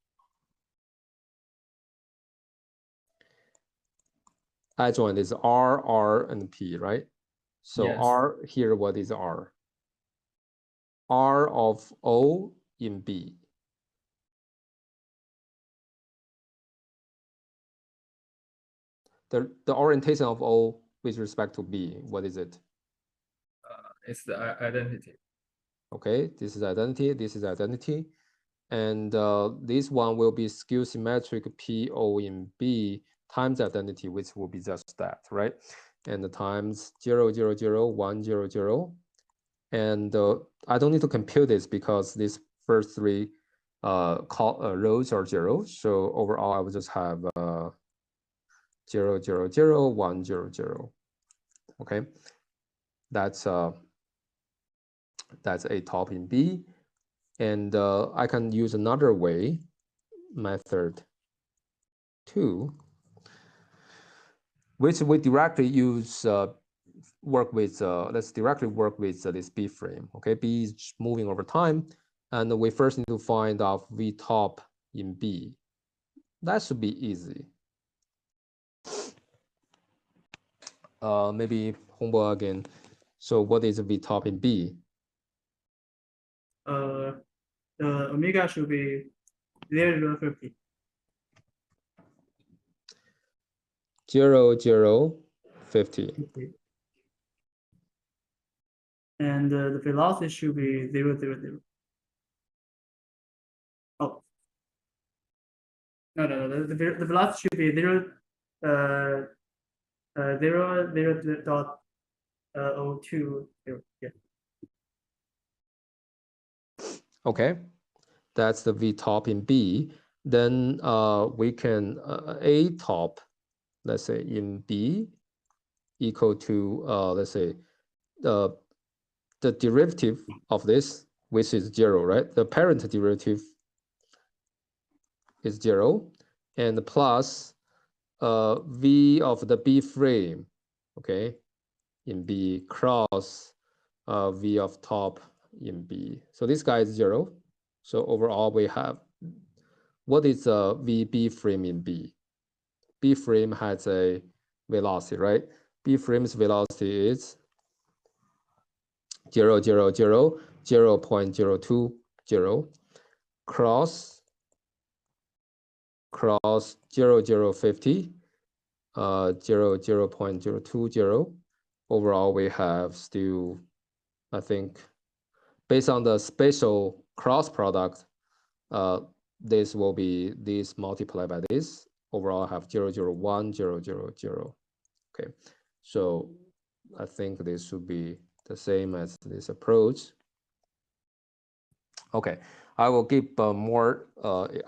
Adjoint is R, R, and P, right? So yes. R here, what is R? R of O in B. The orientation of O with respect to B, what is it? It's the identity. Okay, this is identity, this is identity. And this one will be skew symmetric PO in B times identity, which will be just that, right? And the times 0, 0, 0, 1, 0, 0. And I don't need to compute this because these first three rows are 0. So overall, I will just have 0, 0, 0, 1, 0, 0. Okay, that's a top in B. And I can use another way, method 2, which we directly use, let's directly work with this B frame. Okay, B is moving over time, and we first need to find out V top in B. That should be easy. Maybe Hongbo again. So what is V top in B? The omega should be 0, 50. 0, 0, 50. And the velocity should be 0, 0, 0. Oh. No. The velocity should be 0, 0.02. Yeah. Okay, that's the V top in B. Then we can A top, let's say in B, equal to let's say the derivative of this, which is 0, right? The parent derivative is 0, and plus V of the B frame, okay, in B cross V of top in B. So this guy is 0. So overall we have, what is a VB frame in B? B frame has a velocity, right? B frame's velocity is 0, 0, 0, 0 0.020 cross 0, 0, 50, 0, 0.020. Overall, we have still, I think, based on the spatial cross product, this will be this multiplied by this. Overall, I have 0, 0, 1, 0, 0, 0. Okay, so I think this should be the same as this approach. Okay, I will give more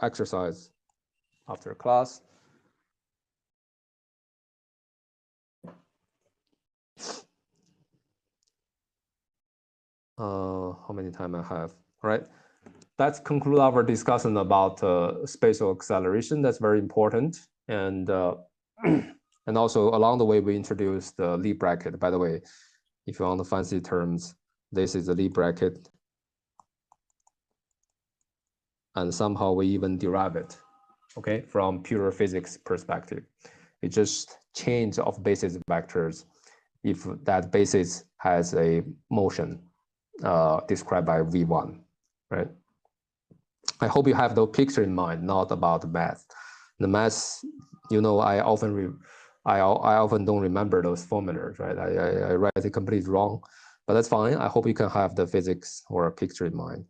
exercise after class. How many time I have? All right, let's conclude our discussion about spatial acceleration. That's very important. And and also along the way, we introduced the Lie bracket. By the way, if you want the fancy terms, this is the Lie bracket. And somehow we even derive it, okay, from pure physics perspective. It's just change of basis vectors if that basis has a motion described by V1, right? I hope you have the picture in mind, not about the math. The math, you know, I often don't remember those formulas, right? I write it completely wrong, but that's fine. I hope you can have the physics or a picture in mind.